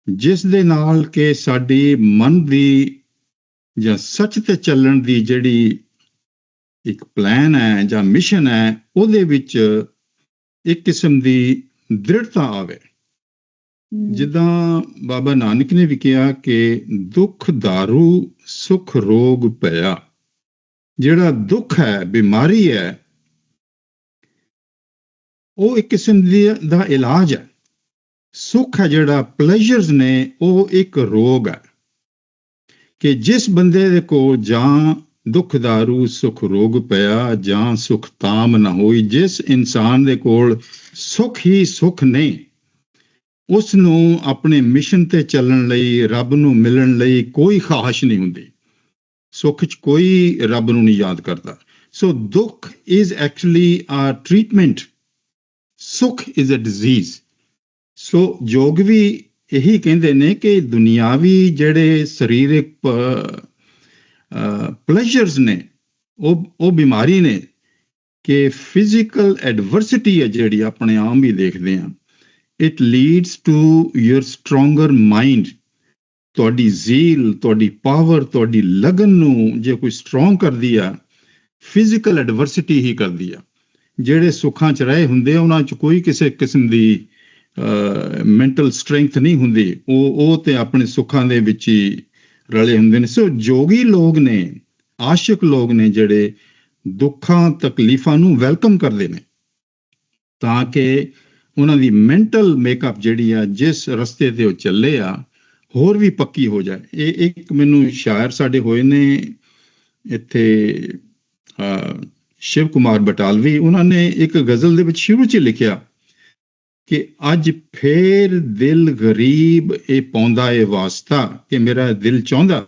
ਜਿਸ ਦੇ ਨਾਲ ਕਿ ਸਾਡੀ ਮਨ ਦੀ ਜਾਂ ਸੱਚ ਤੇ ਚੱਲਣ ਦੀ ਜਿਹੜੀ ਇੱਕ ਪਲਾਨ ਹੈ ਜਾਂ ਮਿਸ਼ਨ ਹੈ, ਉਹਦੇ ਵਿੱਚ ਇੱਕ ਕਿਸਮ ਦੀ ਦ੍ਰਿੜਤਾ ਆਵੇ। ਜਿੱਦਾਂ ਬਾਬਾ ਨਾਨਕ ਨੇ ਵੀ ਕਿਹਾ ਕਿ ਦੁੱਖ ਦਾਰੂ ਸੁੱਖ ਰੋਗ ਪਿਆ। ਜਿਹੜਾ ਦੁੱਖ ਹੈ, ਬਿਮਾਰੀ ਹੈ, ਉਹ ਇੱਕ ਕਿਸਮ ਦਾ ਇਲਾਜ ਹੈ। ਸੁੱਖ ਹੈ ਜਿਹੜਾ, ਪਲੇਜ਼ਰਸ ਨੇ, ਉਹ ਇੱਕ ਰੋਗ ਹੈ। ਕਿ ਜਿਸ ਬੰਦੇ ਦੇ ਕੋਲ ਜਾਂ ਦੁੱਖ ਦਾਰੂ ਸੁੱਖ ਰੋਗ ਪਿਆ, ਜਾਂ ਸੁੱਖ ਤਾਮ ਨਾ ਹੋਈ, ਜਿਸ ਇਨਸਾਨ ਦੇ ਕੋਲ ਸੁੱਖ ਹੀ ਸੁੱਖ ਨਹੀਂ, ਉਸ ਨੂੰ ਆਪਣੇ ਮਿਸ਼ਨ ਤੇ ਚੱਲਣ ਲਈ, ਰੱਬ ਨੂੰ ਮਿਲਣ ਲਈ ਕੋਈ ਖਾਹਿਸ਼ ਨਹੀਂ ਹੁੰਦੀ। ਸੁੱਖ 'ਚ ਕੋਈ ਰੱਬ ਨੂੰ ਨਹੀਂ ਯਾਦ ਕਰਦਾ। ਸੋ ਦੁੱਖ ਇਜ਼ ਐਕਚੁਅਲੀ ਅ ਟ੍ਰੀਟਮੈਂਟ, ਸੁੱਖ ਇਜ਼ ਅ ਡਿਜ਼ੀਜ਼। ਸੋ ਯੋਗ ਵੀ ਇਹੀ ਕਹਿੰਦੇ ਨੇ ਕਿ ਦੁਨਿਆਵੀ ਜਿਹੜੇ ਸਰੀਰਕ ਪਲੇਜ਼ਰਸ ਨੇ, ਉਹ ਬਿਮਾਰੀ ਨੇ। ਕਿ ਫਿਜ਼ੀਕਲ ਐਡਵਰਸਿਟੀ ਹੈ ਜਿਹੜੀ ਆਪਣੇ ਆਮ ਵੀ ਦੇਖਦੇ ਹਾਂ, it leads to your stronger mind. ਤੁਹਾਡੀ ਜ਼ੀਲ, ਤੁਹਾਡੀ ਪਾਵਰ, ਤੁਹਾਡੀ ਲਗਨ ਨੂੰ ਜੇ ਕੋਈ ਸਟਰੋਂਗ ਕਰਦੀ ਆ, ਫਿਜ਼ੀਕਲ ਐਡਵਰਸਿਟੀ ਹੀ ਕਰਦੀ ਆ। ਜਿਹੜੇ ਸੁੱਖਾਂ 'ਚ ਰਹੇ ਹੁੰਦੇ ਆ ਉਹਨਾਂ 'ਚ ਕੋਈ ਕਿਸੇ ਕਿਸਮ ਦੀ ਮੈਂਟਲ ਸਟਰੈਂਥ ਨਹੀਂ ਹੁੰਦੀ, ਉਹ ਤੇ ਆਪਣੇ ਸੁੱਖਾਂ ਦੇ ਵਿੱਚ ਹੀ ਰਲੇ ਹੁੰਦੇ ਨੇ। ਸੋ ਜੋਗੀ ਲੋਕ ਨੇ, ਆਸ਼ਿਕ ਲੋਕ ਨੇ, ਜਿਹੜੇ ਦੁੱਖਾਂ ਤਕਲੀਫਾਂ ਨੂੰ ਵੈਲਕਮ ਕਰਦੇ ਨੇ ਤਾਂ ਕਿ ਉਹਨਾਂ ਦੀ ਮੈਂਟਲ ਮੇਕਅਪ ਜਿਹੜੀ ਆ, ਜਿਸ ਰਸਤੇ ਤੇ ਉਹ ਚੱਲੇ ਆ, ਹੋਰ ਵੀ ਪੱਕੀ ਹੋ ਜਾਏ। ਇਹ ਇੱਕ ਮੈਨੂੰ ਸ਼ਾਇਰ ਸਾਡੇ ਹੋਏ ਨੇ ਇੱਥੇ, ਸ਼ਿਵ ਕੁਮਾਰ ਬਟਾਲਵੀ, ਉਹਨਾਂ ਨੇ ਇੱਕ ਗਜ਼ਲ ਦੇ ਵਿੱਚ ਸ਼ੁਰੂ 'ਚ ਲਿਖਿਆ ਕਿ ਅੱਜ ਫੇਰ ਦਿਲ ਗਰੀਬ ਇਹ ਪਾਉਂਦਾ ਏ ਵਾਸਤਾ, ਕਿ ਮੇਰਾ ਦਿਲ ਚਾਹੁੰਦਾ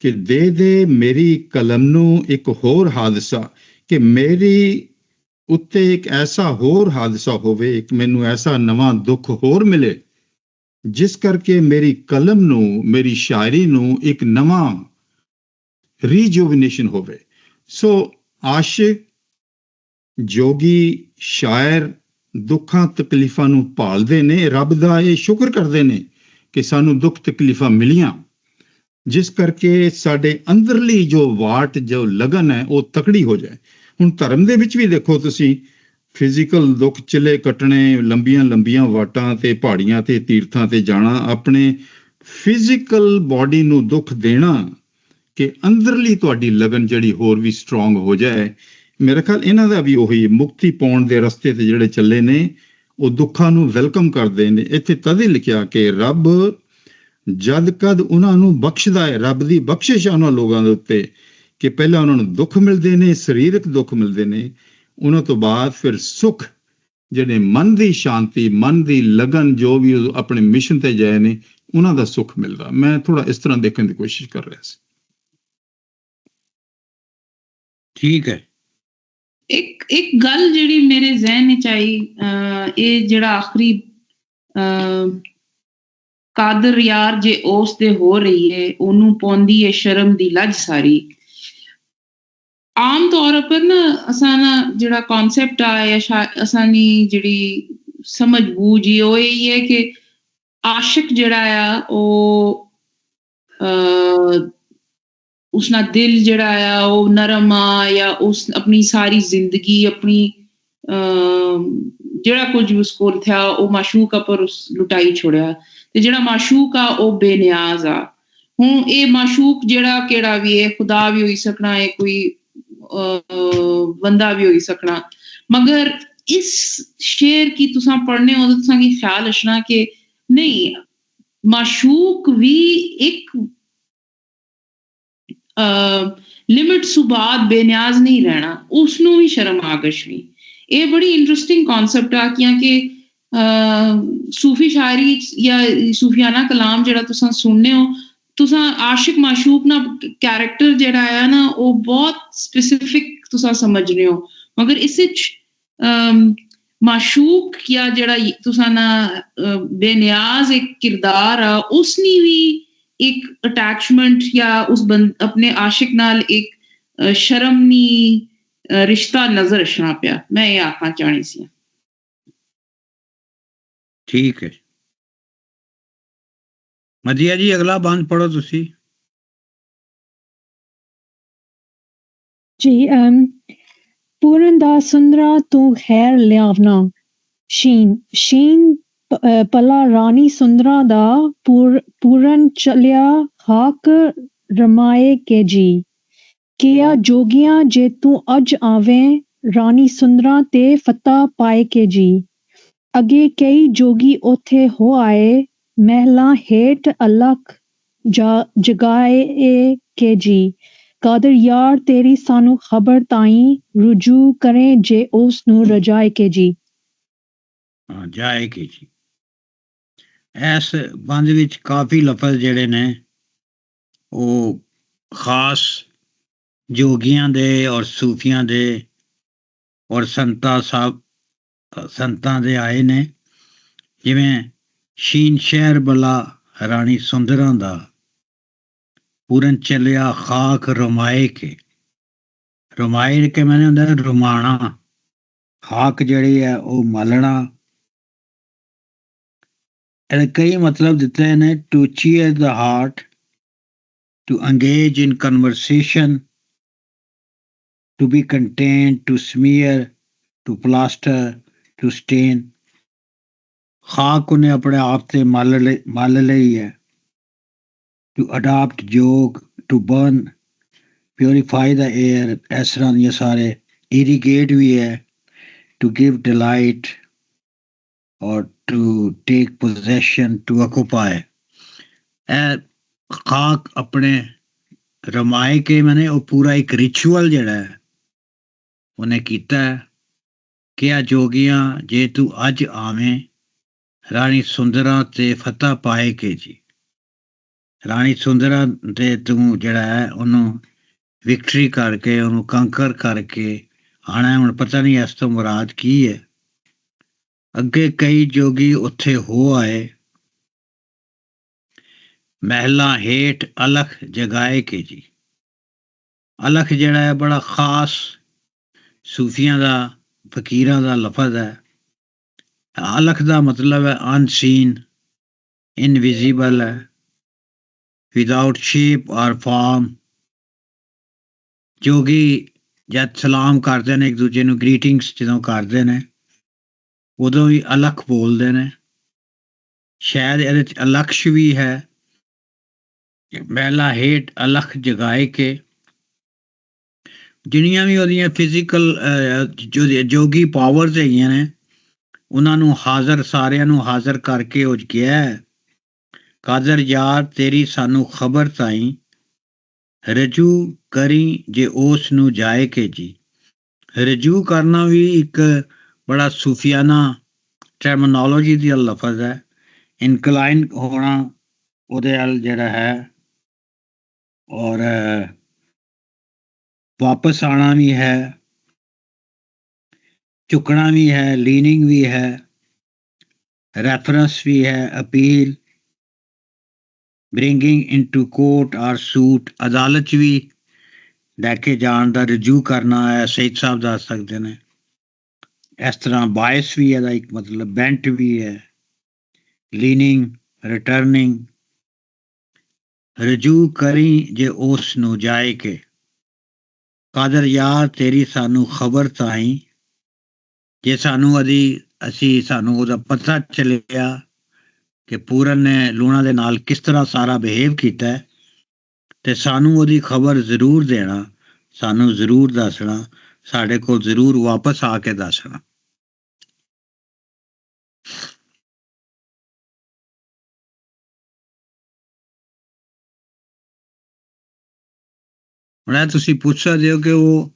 ਕਿ ਦੇ ਮੇਰੀ ਕਲਮ ਨੂੰ ਇੱਕ ਹੋਰ ਹਾਦਸਾ, ਕਿ ਮੇਰੀ ਉੱਤੇ ਇੱਕ ਐਸਾ ਹੋਰ ਹਾਦਸਾ ਹੋਵੇ, ਇੱਕ ਮੈਨੂੰ ਐਸਾ ਨਵਾਂ ਦੁੱਖ ਹੋਰ ਮਿਲੇ ਜਿਸ ਕਰਕੇ ਮੇਰੀ ਕਲਮ ਨੂੰ, ਮੇਰੀ ਸ਼ਾਇਰੀ ਨੂੰ ਇੱਕ ਨਵਾਂ ਰੀਜੂਵਨੇਸ਼ਨ ਹੋਵੇ। ਸੋ ਆਸ਼ਿਕ, ਜੋਗੀ, ਸ਼ਾਇਰ ਦੁੱਖਾਂ ਤਕਲੀਫਾਂ ਨੂੰ ਭਾਲਦੇ ਨੇ, ਰੱਬ ਦਾ ਇਹ ਸ਼ੁਕਰ ਕਰਦੇ ਨੇ ਕਿ ਸਾਨੂੰ ਦੁੱਖ ਤਕਲੀਫਾਂ ਮਿਲੀਆਂ, ਜਿਸ ਕਰਕੇ ਸਾਡੇ ਅੰਦਰਲੀ ਜੋ ਵਾਟ, ਜੋ ਲਗਨ ਹੈ, ਉਹ ਤਕੜੀ ਹੋ ਜਾਏ। ਹੁਣ ਧਰਮ ਦੇ ਵਿੱਚ ਵੀ ਦੇਖੋ ਤੁਸੀਂ, ਫਿਜ਼ੀਕਲ ਦੁੱਖ ਚਲੇ ਕੱਟਣੇ, ਲੰਬੀਆਂ ਲੰਬੀਆਂ ਵਾਟਾਂ ਤੇ ਪਹਾੜੀਆਂ ਤੇ ਤੀਰਥਾਂ ਤੇ ਜਾਣਾ, ਆਪਣੇ ਫਿਜ਼ੀਕਲ ਬਾਡੀ ਨੂੰ ਦੁੱਖ ਦੇਣਾ ਕਿ ਅੰਦਰਲੀ ਤੁਹਾਡੀ ਲਗਨ ਜਿਹੜੀ ਹੋਰ ਵੀ ਸਟਰੋਂਗ ਹੋ ਜਾਏ। ਮੇਰੇ ਖਿਆਲ ਇਹਨਾਂ ਦਾ ਵੀ ਉਹੀ ਮੁਕਤੀ ਪਾਉਣ ਦੇ ਰਸਤੇ ਤੇ ਜਿਹੜੇ ਚੱਲੇ ਨੇ, ਉਹ ਦੁੱਖਾਂ ਨੂੰ ਵੈਲਕਮ ਕਰਦੇ ਨੇ। ਇੱਥੇ ਤਦ ਹੀ ਲਿਖਿਆ ਕਿ ਰੱਬ ਜਦ ਕਦ ਉਹਨਾਂ ਨੂੰ ਬਖਸ਼ਦਾ ਹੈ, ਰੱਬ ਦੀ ਬਖਸ਼ਿਸ਼ ਉਹਨਾਂ ਲੋਕਾਂ ਦੇ ਉੱਤੇ, ਕਿ ਪਹਿਲਾਂ ਉਹਨਾਂ ਨੂੰ ਦੁੱਖ ਮਿਲਦੇ ਨੇ, ਸਰੀਰਕ ਦੁੱਖ ਮਿਲਦੇ ਨੇ, ਉਹਨਾਂ ਤੋਂ ਬਾਅਦ ਫਿਰ ਸੁੱਖ, ਜਿਹੜੇ ਮਨ ਦੀ ਸ਼ਾਂਤੀ, ਮਨ ਦੀ ਲਗਨ, ਜੋ ਵੀ ਆਪਣੇ ਮਿਸ਼ਨ ਤੇ ਜਾਏ ਨੇ, ਉਹਨਾਂ ਦਾ ਸੁੱਖ ਮਿਲਦਾ। ਮੈਂ ਥੋੜਾ ਇਸ ਤਰ੍ਹਾਂ ਦੇਖਣ ਦੀ ਕੋਸ਼ਿਸ਼ ਕਰ ਰਿਹਾ ਸੀ। ਠੀਕ ਹੈ। ਇੱਕ ਗੱਲ ਜਿਹੜੀ ਮੇਰੇ ਜ਼ਿਹਨ ਵਿੱਚ ਆਈ, ਇਹ ਜਿਹੜਾ ਆਖਰੀ ਕਾਦਰ ਯਾਰ ਜੇ ਉਸ ਦੇ ਹੋ ਰਹੀ ਹੈ, ਉਹਨੂੰ ਪਾਉਂਦੀ ਹੈ ਸ਼ਰਮ ਦੀ ਲੱਜ ਸਾਰੀ। ਆਮ ਤੌਰ ਉੱਪਰ ਨਾ ਅਸਾਂ ਨਾ ਜਿਹੜਾ ਕਨਸੈਪਟ ਆ ਜਾਂ ਅਸਾਂ ਦੀ ਜਿਹੜੀ ਸਮਝ ਬੂਝ ਉਹ ਇਹ ਹੈ ਕਿ ਆਸ਼ਿਕ ਜਿਹੜਾ ਆ ਉਹ ਉਸ ਨਾਲ ਦਿਲ ਜਿਹੜਾ ਆ ਉਹ ਨਰਮ ਆ, ਜਾਂ ਉਸ ਆਪਣੀ ਸਾਰੀ ਜ਼ਿੰਦਗੀ, ਆਪਣੀ ਜਿਹੜਾ ਕੁਝ ਉਸ ਕੋਲ ਥਿਆ ਉਹ ਮਾਸ਼ੂਕ ਪਰ ਉਸ ਲੁਟਾਈ ਛੋੜਿਆ, ਤੇ ਜਿਹੜਾ ਮਾਸ਼ੂਕ ਆ ਉਹ ਬੇਨਿਆਜ਼ ਆ। ਹੁਣ ਇਹ ਮਾਸ਼ੂਕ ਜਿਹੜਾ ਕਿਹੜਾ ਵੀ ਹੈ, ਖੁਦਾ ਵੀ ਹੋਈ ਸਕਣਾ ਹੈ, ਕੋਈ ਬੰਦਾ ਵੀ ਹੋਈ ਸਕਣਾ, ਮਗਰ ਇਸ ਸ਼ੇਰ ਕੀ ਤੁਸਾਂ ਪੜ੍ਹਨੇ ਹੋ ਤਾਂ ਤੁਸਾਂ ਕੀ ਖਿਆਲ ਅਛਣਾ ਕਿ ਨਹੀਂ, ਮਾਸ਼ੂਕ ਵੀ ਇੱਕ ਲਿਮਿਟ ਤੋਂ ਬਾਅਦ ਬੇਨਿਆਜ਼ ਨਹੀਂ ਰਹਿਣਾ, ਉਸਨੂੰ ਵੀ ਸ਼ਰਮ ਆਗਸ਼ ਵੀ। ਇਹ ਬੜੀ ਇੰਟਰਸਟਿੰਗ ਕਨਸੈਪਟ ਆ, ਕਿਉਂਕਿ ਸੂਫੀ ਸ਼ਾਇਰੀ ਜਾਂ ਸੂਫੀਆਨਾ ਕਲਾਮ ਜਿਹੜਾ ਤੁਸੀਂ ਸੁਣਨੇ ਹੋ, ਤੁਸੀਂ ਆਸ਼ਿਕ ਮਾਸ਼ੂਕ ਨਾ ਕੈਰੈਕਟਰ ਜਿਹੜਾ ਆ ਨਾ ਉਹ ਬਹੁਤ ਸਪੈਸੀਫਿਕ ਤੁਸੀਂ ਸਮਝਦੇ ਹੋ, ਮਗਰ ਇਸ ਵਿੱਚ ਮਾਸ਼ੂਕ ਜਾਂ ਜਿਹੜਾ ਤੁਸੀਂ ਨਾ ਬੇਨਿਆਜ਼ ਇੱਕ ਕਿਰਦਾਰ ਆ, ਉਸਨੇ ਵੀ ਇੱਕ ਅਟੈਚਮੈਂਟ ਜਾਂ ਉਸ ਆਪਣੇ ਆਸ਼ਿਕ ਨਾਲ ਇੱਕ ਸ਼ਰਮਨੀ ਰਿਸ਼ਤਾ ਨਜ਼ਰ ਅਛਣਾ ਪਿਆ। ਮੈਂ ਇਹ ਆਖਣਾ ਚਾਹਣੀ ਸੀ। ਠੀਕ ਹੈ ਮਦੀਆ ਜੀ, ਅਗਲਾ ਬੰਦ ਪੜੋ ਤੁਸੀਂ। ਜੀ ਪੂਰਨ ਦਾ ਸੁੰਦਰਾ ਤੂੰ ਖੈਰ ਲਿਆਵਨਾ, ਸ਼ੀਨ ਪਲਾ ਰਾਣੀ ਸੁੰਦਰਾ ਦਾ ਪੂਰਨ ਚਲਿਆ ਹਾਕ ਰਮਾਏ ਕੇ ਜੀ। ਕਿਆ ਜੋਗੀਆਂ ਜੇ ਤੂੰ ਅੱਜ ਆਵੇਂ, ਰਾਣੀ ਸੁੰਦਰਾ ਤੇ ਫਤਿਹ ਪਾਏ ਕੇ ਜੀ। ਅੱਗੇ ਕਈ ਜੋਗੀ ਉੱਥੇ ਹੋ ਆਏ, ਮਹਿਲਾਂ ਹੇਠ ਅਲਖ ਜਗਾਏ ਕੇ ਜੀ। ਕਾਦਰ ਯਾਰ ਤੇਰੀ ਸਾਨੂੰ ਖਬਰ ਤਾਈਂ, ਰੁਜੂ ਕਰੇ ਜੇ ਉਸ ਨੂੰ ਰਜਾਏ ਕੇ ਜੀ। ਹਾਂ, ਜਾਏ ਕੇ ਜੀ। ਇਸ ਬੰਦ ਵਿੱਚ ਕਾਫੀ ਲਫ਼ਜ਼ ਜਿਹੜੇ ਨੇ ਉਹ ਖਾਸ ਜੋਗੀਆਂ ਦੇ ਔਰ ਸੂਫੀਆਂ ਦੇ ਔਰ ਸੰਤਾਂ ਦੇ ਆਏ ਨੇ, ਜਿਵੇਂ ਸ਼ੀਨ ਸ਼ਹਿਰ ਬਲਾ ਰਾਣੀ ਸੁੰਦਰਾਂ ਦਾ, ਪੂਰਨ ਚੱਲਿਆ ਖਾਕ ਰਮਾਏ ਕੇ। ਰਮਾਏ ਕੇ ਮੈਨੇ ਹੁੰਦਾ ਰੁਮਾਣਾ, ਖਾਕ ਜਿਹੜੀ ਹੈ ਉਹ ਮਲਣਾ। ਇਹਦੇ ਕਈ ਮਤਲਬ ਦਿੱਤੇ ਨੇ। To cheer the heart, to engage in conversation, to be contained, to smear, to plaster, to stain. ਖਾਕ ਉਹਨੇ ਆਪਣੇ ਆਪ ਤੇ ਮੱਲ ਲਈ ਹੈ। ਟੂ ਅਡਾਪਟ ਯੋਗ, to burn, purify the air, ਇਸ ਤਰ੍ਹਾਂ ਦੀਆਂ ਸਾਰੇ, ਇਰੀਗੇਟ ਵੀ ਹੈ, ਟੂ ਗਿਵ ਡਿਲਾਈਟ ਔਰ to take possession, to occupy. ਇਹ ਖਾਕ ਆਪਣੇ ਰਮਾਏ ਕੇ ਮੈਨੇ ਉਹ ਪੂਰਾ ਇੱਕ ਰਿਚੁਅਲ ਜਿਹੜਾ ਹੈ ਉਹਨੇ ਕੀਤਾ ਹੈ ਕਿ ਆ ਜੋਗੀਆਂ ਜੇ ਤੂੰ ਅੱਜ ਆਵੇਂ ਰਾਣੀ ਸੁੰਦਰਾਂ ਤੇ ਫਤਿਹ ਪਾਏ ਕੇ ਜੀ, ਰਾਣੀ ਸੁੰਦਰਾਂ ਤੇ ਤੂੰ ਜਿਹੜਾ ਹੈ ਉਹਨੂੰ ਵਿਕਟਰੀ ਕਰਕੇ, ਉਹਨੂੰ ਕੰਕਰ ਕਰਕੇ ਆਣਾ। ਹੁਣ ਪਤਾ ਨਹੀਂ ਇਸ ਤੋਂ ਮੁਰਾਦ ਕੀ ਹੈ। ਅੱਗੇ ਕਈ ਜੋਗੀ ਉੱਥੇ ਹੋ ਆਏ, ਮਹਿਲਾਂ ਹੇਠ ਅਲਖ ਜਗਾਏ ਕੇ ਜੀ। ਅਲਖ ਜਿਹੜਾ ਹੈ ਬੜਾ ਖਾਸ ਸੂਫੀਆਂ ਦਾ, ਫਕੀਰਾਂ ਦਾ ਲਫ਼ਜ਼ ਹੈ। ਅਲਖ ਦਾ ਮਤਲਬ ਹੈ ਅਨਸੀਨ, ਇਨਵਿਜ਼ੀਬਲ ਹੈ, ਵਿਦਾਊਟ ਸ਼ੇਪ ਔਰ ਫਾਰਮ। ਜੋਗੀ ਜਦ ਸਲਾਮ ਕਰਦੇ ਨੇ ਇੱਕ ਦੂਜੇ ਨੂੰ, ਗ੍ਰੀਟਿੰਗਸ ਜਦੋਂ ਕਰਦੇ ਨੇ ਉਦੋਂ ਵੀ ਅਲਖ ਬੋਲਦੇ ਨੇ। ਸ਼ਾਇਦ ਇਹਦੇ 'ਚ ਅਲਕਸ਼ ਵੀ ਹੈ। ਮਹਿਲਾ ਹੇਠ ਅਲਖ ਜਗਾਏ ਕੇ, ਜਿੰਨੀਆਂ ਵੀ ਉਹਦੀਆਂ ਫਿਜ਼ੀਕਲ ਜੋਗੀ ਪਾਵਰਸ ਹੈਗੀਆਂ ਨੇ ਉਹਨਾਂ ਨੂੰ ਹਾਜ਼ਰ, ਸਾਰਿਆਂ ਨੂੰ ਹਾਜ਼ਰ ਕਰਕੇ ਉਹ ਗਿਆ, ਕਾਦਰ ਯਾਰ ਤੇਰੀ ਸਾਨੂੰ ਖਬਰ ਤਾਈਂ, ਰਜੂ ਕਰੀ ਜੇ ਉਸ ਨੂੰ ਜਾਏ ਕੇ ਜੀ। ਰਜੂ ਕਰਨਾ ਵੀ ਇੱਕ ਬੜਾ ਸੂਫੀਆਨਾ ਟਰਮਨੋਲੋਜੀ ਦਾ ਲਫ਼ਜ਼ ਹੈ। ਇਨਕਲਾਈਨ ਹੋਣਾ ਉਹਦੇ ਵੱਲ ਜਿਹੜਾ ਹੈ, ਔਰ ਵਾਪਸ ਆਣਾ ਵੀ ਹੈ, ਝੁਕਣਾ ਵੀ ਹੈ, ਲੀਨਿੰਗ ਵੀ ਹੈ, ਰੈਫਰੈਂਸ ਵੀ ਹੈ, ਅਪੀਲ, ਬ੍ਰਿੰਗਿੰਗ ਇਨਟੂ ਕੋਰਟ ਔਰ ਸੂਟ, ਅਦਾਲਤ 'ਚ ਵੀ ਲੈ ਕੇ ਜਾਣ ਦਾ ਰਜੂ ਕਰਨਾ ਹੈ, ਸਈਦ ਸਾਹਿਬ ਦੱਸ ਸਕਦੇ ਨੇ। ਇਸ ਤਰ੍ਹਾਂ ਬਾਇਸ ਵੀ ਇਹਦਾ ਇੱਕ ਮਤਲਬ, ਬੈਂਟ ਵੀ ਹੈ, ਲੀਨਿੰਗ, ਰਿਟਰਨਿੰਗ। ਰਜੂ ਕਰੀ ਜੇ ਉਸ ਨੂੰ ਜਾਏ ਕੇ, ਕਾਦਰ ਯਾਰ ਤੇਰੀ ਸਾਨੂੰ ਖਬਰ ਤਾਈਂ, ਜੇ ਸਾਨੂੰ ਸਾਨੂੰ ਉਹਦਾ ਪਤਾ ਚੱਲਿਆ ਕਿ ਪੂਰਨ ਨੇ ਲੂਣਾ ਦੇ ਨਾਲ ਕਿਸ ਤਰ੍ਹਾਂ ਸਾਰਾ ਬਿਹੇਵ ਕੀਤਾ ਤੇ ਸਾਨੂੰ ਉਹਦੀ ਖਬਰ ਜ਼ਰੂਰ ਦੇਣਾ, ਸਾਨੂੰ ਜ਼ਰੂਰ ਦੱਸਣਾ, ਸਾਡੇ ਕੋਲ ਜ਼ਰੂਰ ਵਾਪਸ ਆ ਕੇ ਦੱਸਣਾ। ਹੁਣ ਤੁਸੀਂ ਪੁੱਛ ਸਕਦੇ ਹੋ ਕਿ ਉਹ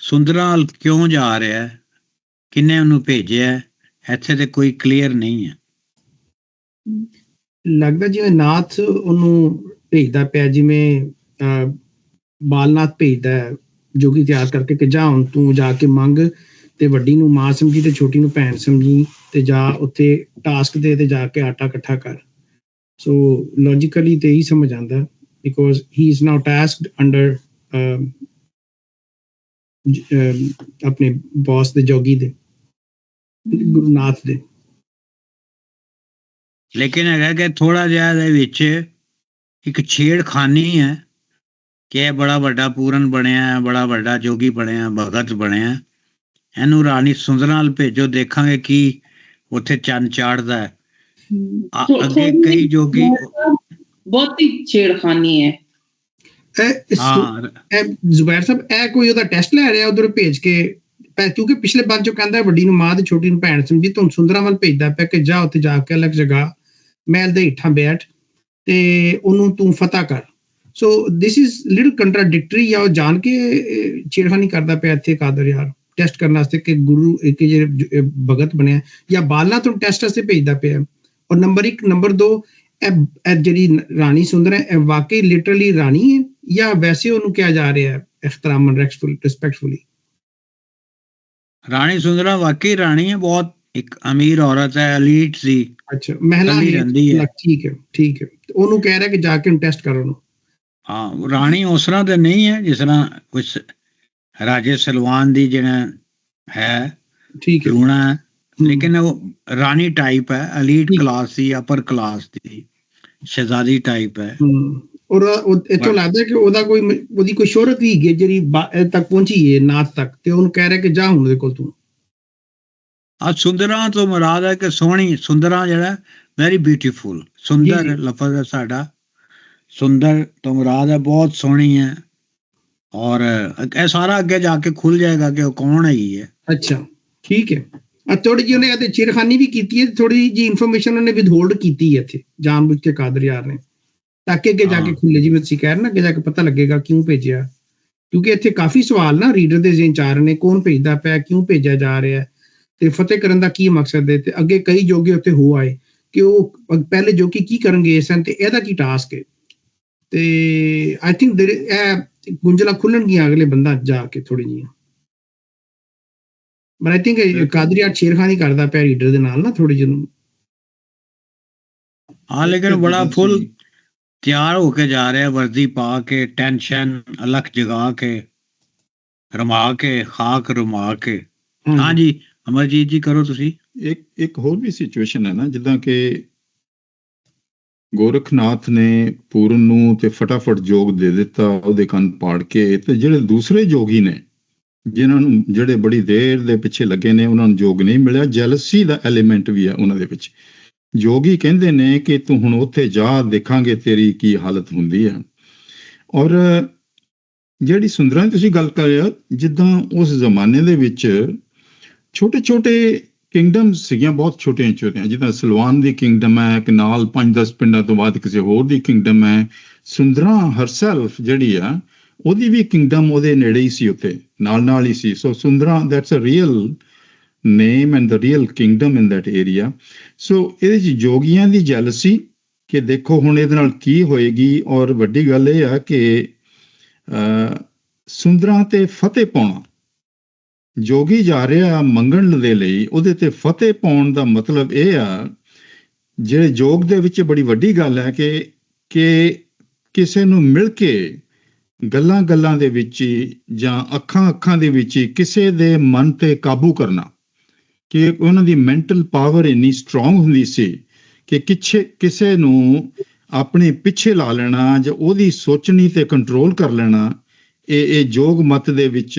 ਸੁੰਦਰਾਂ ਕਿਉਂ ਜਾ ਰਿਹਾ, ਕਿੰਨੇ ਉਹਨੂੰ ਭੇਜਿਆ, ਇੱਥੇ ਤੇ ਕੋਈ ਕਲੀਅਰ ਨਹੀਂ ਹੈ। ਲੱਗਦਾ ਜਿਵੇਂ ਨਾਥ ਉਹਨੂੰ ਭੇਜਦਾ ਪਿਆ, ਜਿਵੇਂ ਬਾਲਨਾਥ ਭੇਜਦਾ ਜੋਗੀ ਤਿਆਰ ਕਰਕੇ ਕਿ ਜਾ ਹੁਣ ਤੂੰ ਜਾ ਕੇ ਮੰਗ ਤੇ ਵੱਡੀ ਨੂੰ ਮਾਂ ਸਮਝੀ ਤੇ ਛੋਟੀ ਨੂੰ ਭੈਣ ਸਮਝੀ ਤੇ ਜਾ ਉੱਥੇ ਟਾਸਕ ਦੇ ਤੇ ਜਾ ਕੇ ਆਟਾ ਇਕੱਠਾ ਕਰ। ਸੋ ਲੌਜੀਕਲੀ ਤੇ ਇਹੀ ਸਮਝ ਆਉਂਦਾ, because he is now tasked under ਆਪਣੇ ਬੌਸ ਦੇ, ਜੋਗੀ ਦੇ, ਗੁਰੂ ਨਾਥ ਦੇ। ਲੇਕਿਨ ਹੈਗਾ ਕਿ ਥੋੜਾ ਜਿਹਾ ਇਹਦੇ ਵਿੱਚ ਇੱਕ ਛੇੜਖਾਨੀ ਹੈ ਕਿ ਇਹ ਬੜਾ ਵੱਡਾ ਪੂਰਨ ਬਣਿਆ, ਬੜਾ ਵੱਡਾ ਜੋਗੀ ਬਣਿਆ, ਭਗਤ ਬਣਿਆ, ਇਹਨੂੰ ਰਾਣੀ ਸੁੰਦਰਾਂ ਨਾਲ ਭੇਜੋ, ਦੇਖਾਂਗੇ ਕੀ ਉੱਥੇ ਚੰਨ ਚਾੜਦਾ ਹੈ। ਅੱਗੇ ਕਈ ਜੋਗੀ ਬਹੁਤੀ ਛੇੜਖਾਨੀ ਹੈ। ਜ਼ੁਬੈਰ ਸਾਹਿਬ ਇਹ ਕੋਈ ਉਹਦਾ ਟੈਸਟ ਲੈ ਰਿਹਾ ਉਧਰ ਭੇਜ ਕੇ, ਕਿਉਂਕਿ ਪਿਛਲੇ ਬਾਅਦ ਚੋਂ ਕਹਿੰਦਾ ਵੱਡੀ ਨੂੰ ਮਾਂ ਤੇ ਛੋਟੀ ਨੂੰ ਭੈਣ ਸਮਝੀ, ਤੁਹਾਨੂੰ ਸੁੰਦਰਾਂ ਵੱਲ ਭੇਜਦਾ ਪਿਆ ਕਿ ਜਾ ਉੱਥੇ ਜਾ ਕੇ ਅਲੱਗ ਜਗ੍ਹਾ ਮਹਿਲ ਦੇ ਹੇਠਾਂ ਬੈਠ ਤੇ ਉਹਨੂੰ ਤੂੰ ਫਤਿਹ ਕਰ। ਸੋ ਦਿਸ ਇਜ਼ ਲਿਟਲ ਕੰਟਰਾਡਿਕਟਰੀ, ਜਾਂ ਉਹ ਜਾਣ ਕੇ ਛੇੜਖਾਨੀ ਕਰਦਾ ਪਿਆ ਇੱਥੇ ਕਾਦਰ ਯਾਰ ਟੈਸਟ ਕਰਨ ਵਾਸਤੇ ਕਿ ਗੁਰੂ ਇੱਕ ਜਿਹੜੇ ਭਗਤ ਬਣਿਆ, ਜਾਂ ਬਾਲਨਾ ਤੋਂ ਟੈਸਟ ਵਾਸਤੇ ਭੇਜਦਾ ਪਿਆ। ਔਰ ਨੰਬਰ 1, ਨੰਬਰ 2, ਇਹ ਜਿਹੜੀ ਰਾਣੀ ਸੁੰਦਰਾਂ ਇਹ ਵਾਕਈ ਲਿਟਰਲੀ ਰਾਣੀ ਹੈ ਜਾਂ ਵੈਸੇ ਉਹਨੂੰ ਕਿਹਾ ਜਾ ਰਿਹਾ ਹੈ ਇਖਤਰਾਮਨ, ਰਿਸਪੈਕਟਫੁਲੀ? ਰਾਣੀ ਸੁੰਦਰਾਂ ਵਾਕਈ ਰਾਣੀ ਹੈ, ਬਹੁਤ ਇੱਕ ਅਮੀਰ ਔਰਤ ਹੈ, ਐਲੀਟ ਸੀ। ਅੱਛਾ, ਮਹਿਲਾ ਰਹਿੰਦੀ ਹੈ। ਠੀਕ ਹੈ, ਠੀਕ ਹੈ। ਉਹਨੂੰ ਕਹਿ ਰਿਹਾ ਕਿ ਜਾ ਕੇ ਟੈਸਟ ਕਰੋ ਉਹਨੂੰ। ਹਾਂ, ਰਾਣੀ ਉਸ ਤਰ੍ਹਾਂ ਤੇ ਨਹੀਂ ਹੈ ਜਿਸ ਤਰ੍ਹਾਂ ਕੁਛ ਰਾਜੇ ਸਲਵਾਨ ਦੀ ਜਿਹੜਾ ਹੈ, ਠੀਕ ਹੈ, ਲੂਣਾ, ਲੇਕਿਨ ਉਹ ਰਾਣੀ ਟਾਈਪ ਹੈ, ਐਲੀਟ ਕਲਾਸ ਦੀ, ਅਪਰ ਕਲਾਸ ਦੀ, ਸ਼ਹਿਜ਼ਾਦੀ ਟਾਈਪ ਹੈ। ਔਰ ਇੱਥੋਂ ਲੱਗਦਾ ਕਿ ਉਹਦੀ ਕੋਈ ਸ਼ੋਹਰਤ ਵੀ ਹੈਗੀ ਜਿਹੜੀ ਤੱਕ ਪਹੁੰਚੀ ਹੈ, ਨਾਥ ਤੱਕ, ਤੇ ਉਹਨੂੰ ਕਹਿ ਰਿਹਾ ਕਿ ਜਾ ਹੁਣ ਉਹਦੇ ਕੋਲ ਤੂੰ। ਆ ਸੁੰਦਰਾਂ ਤੋਂ ਮੁਰਾਦ ਹੈ ਕਿ ਸੋਹਣੀ, ਸੁੰਦਰਾਂ ਜਿਹੜਾ ਵੈਰੀ ਬਿਊਟੀਫੁਲ, ਸੁੰਦਰ ਜੀ। ਲਫ਼ਜ਼ ਹੈ ਸਾਡਾ, ਸੁੰਦਰ ਤੋਂ ਮੁਰਾਦ ਹੈ ਬਹੁਤ ਸੋਹਣੀ ਹੈ। ਔਰ ਇਹ ਸਾਰਾ ਅੱਗੇ ਜਾ ਕੇ ਖੁੱਲ ਜਾਏਗਾ ਕਿ ਉਹ ਕੌਣ ਹੈਗੀ ਹੈ। ਅੱਛਾ ਠੀਕ ਹੈ। ਥੋੜੀ ਜਿਹੀ ਉਹਨੇ ਇਹਦੇ ਛੇੜਖਾਨੀ ਵੀ ਕੀਤੀ ਹੈ, ਥੋੜੀ ਜਿਹੀ ਇਨਫੋਰਮੇਸ਼ਨ ਉਹਨੇ ਵਿਦਹੋਲਡ ਕੀਤੀ ਹੈ ਇੱਥੇ ਜਾਣਬੁੱਝ ਕੇ ਕਾਦਰ ਯਾਰ ਨੇ, ਤਾਂ ਕਿ ਅੱਗੇ ਜਾ ਕੇ ਹਾਂ। ਖੁੱਲੇ, ਜਿਵੇਂ ਤੁਸੀਂ ਕਹਿ ਰਹੇ ਨਾ, ਅੱਗੇ ਜਾ ਕੇ ਪਤਾ ਲੱਗੇਗਾ ਕਿਉਂ ਭੇਜਿਆ, ਕਿਉਂਕਿ ਇੱਥੇ ਕਾਫੀ ਸਵਾਲ ਨਾ ਰੀਡਰ ਦੇ ਜ਼ਿਹਨ ਚ ਆ ਰਹੇ ਨੇ, ਕੌਣ ਭੇਜਦਾ ਪਿਆ, ਕਿਉਂ ਭੇਜਿਆ ਜਾ ਰਿਹਾ, ਤੇ ਫਤਿਹ ਕਰਨ ਦਾ ਕੀ ਮਕਸਦ ਹੈ। ਤੇ ਅੱਗੇ ਕਈ ਜੋਗੇ ਉੱਥੇ ਹੋ ਆਏ ਕਿ ਉਹ ਪਹਿਲੇ ਜੋਗੀ ਕੀ ਕਰਨਗੇ ਸਨ ਤੇ ਇਹਦਾ ਕੀ ਟਾਸਕ ਹੈ। ਤੇ ਆਈ ਥਿੰਕ ਇਹ ਗੁੰਝਲਾਂ ਖੁੱਲਣਗੀਆਂ ਅਗਲੇ ਬੰਦਾ ਜਾ ਕੇ ਥੋੜੀ ਜਿਹੀਆਂ, ਬਟ ਆਈ ਥਿੰਕ ਕਾਦਰੀਆ ਛੇੜਖਾਨੀ ਕਰਦਾ ਪਿਆ ਰੀਡਰ ਦੇ ਨਾਲ ਨਾ ਥੋੜੀ ਜਿਹੀ। ਹਾਂ ਲੇਕਿਨ ਬੜਾ ਫੁੱਲ ਤਿਆਰ ਹੋ ਕੇ ਜਾ ਰਿਹਾ, ਵਰਦੀ ਪਾ ਕੇ, ਟੈਨਸ਼ਨ ਅਲੱਖ ਜਗਾ ਕੇ, ਰਮਾ ਕੇ, ਖਾਕ ਰਮਾ ਕੇ। ਹਾਂਜੀ ਅਮਰਜੀਤ ਜੀ ਕਰੋ ਤੁਸੀਂ। ਇੱਕ ਹੋਰ ਵੀ ਸਿਚੁਏਸ਼ਨ ਹੈ ਨਾ, ਜਿੱਦਾਂ ਕਿ ਗੋਰਖਨਾਥ ਨੇ ਪੂਰਨ ਨੂੰ ਤੇ ਫਟਾਫਟ ਜੋਗ ਦੇ ਦਿੱਤਾ ਉਹਦੇ ਕੰਨ ਪਾੜ ਕੇ, ਤੇ ਜਿਹੜੇ ਦੂਸਰੇ ਜੋਗੀ ਨੇ ਜਿਨ੍ਹਾਂ ਨੂੰ, ਜਿਹੜੇ ਬੜੀ ਦੇਰ ਦੇ ਪਿੱਛੇ ਲੱਗੇ ਨੇ, ਉਹਨਾਂ ਨੂੰ ਜੋਗ ਨਹੀਂ ਮਿਲਿਆ। ਜੈਲਸੀ ਦਾ ਐਲੀਮੈਂਟ ਵੀ ਹੈ ਉਹਨਾਂ ਦੇ ਵਿੱਚ। ਜੋਗੀ ਕਹਿੰਦੇ ਨੇ ਕਿ ਤੂੰ ਹੁਣ ਉੱਥੇ ਜਾ, ਦੇਖਾਂਗੇ ਤੇਰੀ ਕੀ ਹਾਲਤ ਹੁੰਦੀ ਹੈ। ਔਰ ਜਿਹੜੀ ਸੁੰਦਰਾਂ ਦੀ ਤੁਸੀਂ ਗੱਲ ਕਰ ਰਹੇ ਹੋ, ਜਿੱਦਾਂ ਉਸ ਜ਼ਮਾਨੇ ਦੇ ਵਿੱਚ ਛੋਟੇ ਛੋਟੇ ਕਿੰਗਡਮ ਸੀਗੀਆਂ, ਬਹੁਤ ਛੋਟੀਆਂ ਛੋਟੀਆਂ, ਜਿੱਦਾਂ ਸਲਵਾਨ ਦੀ ਕਿੰਗਡਮ ਹੈ, ਇੱਕ ਨਾਲ 5-10 ਪਿੰਡਾਂ ਤੋਂ ਬਾਅਦ ਕਿਸੇ ਹੋਰ ਦੀ ਕਿੰਗਡਮ ਹੈ। ਸੁੰਦਰਾਂ ਹਰਸੈਲਫ ਜਿਹੜੀ ਆ, ਉਹਦੀ ਵੀ ਕਿੰਗਡਮ ਉਹਦੇ ਨੇੜੇ ਹੀ ਸੀ, ਉੱਥੇ ਨਾਲ ਨਾਲ ਹੀ ਸੀ। So Sundran, that's a real name and the real kingdom in that area. So ਇਹਦੇ 'ਚ ਜੋਗੀਆਂ ਦੀ ਜੈਲਸੀ ਕਿ ਦੇਖੋ ਹੁਣ ਇਹਦੇ ਨਾਲ ਕੀ ਹੋਏਗੀ। ਔਰ ਵੱਡੀ ਗੱਲ ਇਹ ਆ ਕਿ ਸੁੰਦਰਾਂ ਤੇ ਫਤਿਹ ਪਾਉਣਾ, ਜੋਗੀ ਜਾ ਰਿਹਾ ਮੰਗਣ ਦੇ ਲਈ, ਉਹਦੇ ਤੇ ਫਤਿਹ ਪਾਉਣ ਦਾ ਮਤਲਬ ਇਹ ਆ, ਜਿਹੜੇ ਜੋਗ ਦੇ ਵਿੱਚ ਬੜੀ ਵੱਡੀ ਗੱਲ ਹੈ ਕਿ ਕਿਸੇ ਨੂੰ ਮਿਲ ਕੇ ਗੱਲਾਂ ਗੱਲਾਂ ਦੇ ਵਿੱਚ ਜਾਂ ਅੱਖਾਂ ਅੱਖਾਂ ਦੇ ਵਿੱਚ ਕਿਸੇ ਦੇ ਮਨ ਤੇ ਕਾਬੂ ਕਰਨਾ, ਕਿ ਉਹਨਾਂ ਦੀ ਮੈਂਟਲ ਪਾਵਰ ਇੰਨੀ ਸਟਰੋਂਗ ਹੁੰਦੀ ਸੀ ਕਿ ਕਿਸੇ ਨੂੰ ਆਪਣੇ ਪਿੱਛੇ ਲਾ ਲੈਣਾ ਜਾਂ ਉਹਦੀ ਸੋਚਣੀ ਤੇ ਕੰਟਰੋਲ ਕਰ ਲੈਣਾ। ਇਹ ਜੋਗ ਮਤ ਦੇ ਵਿੱਚ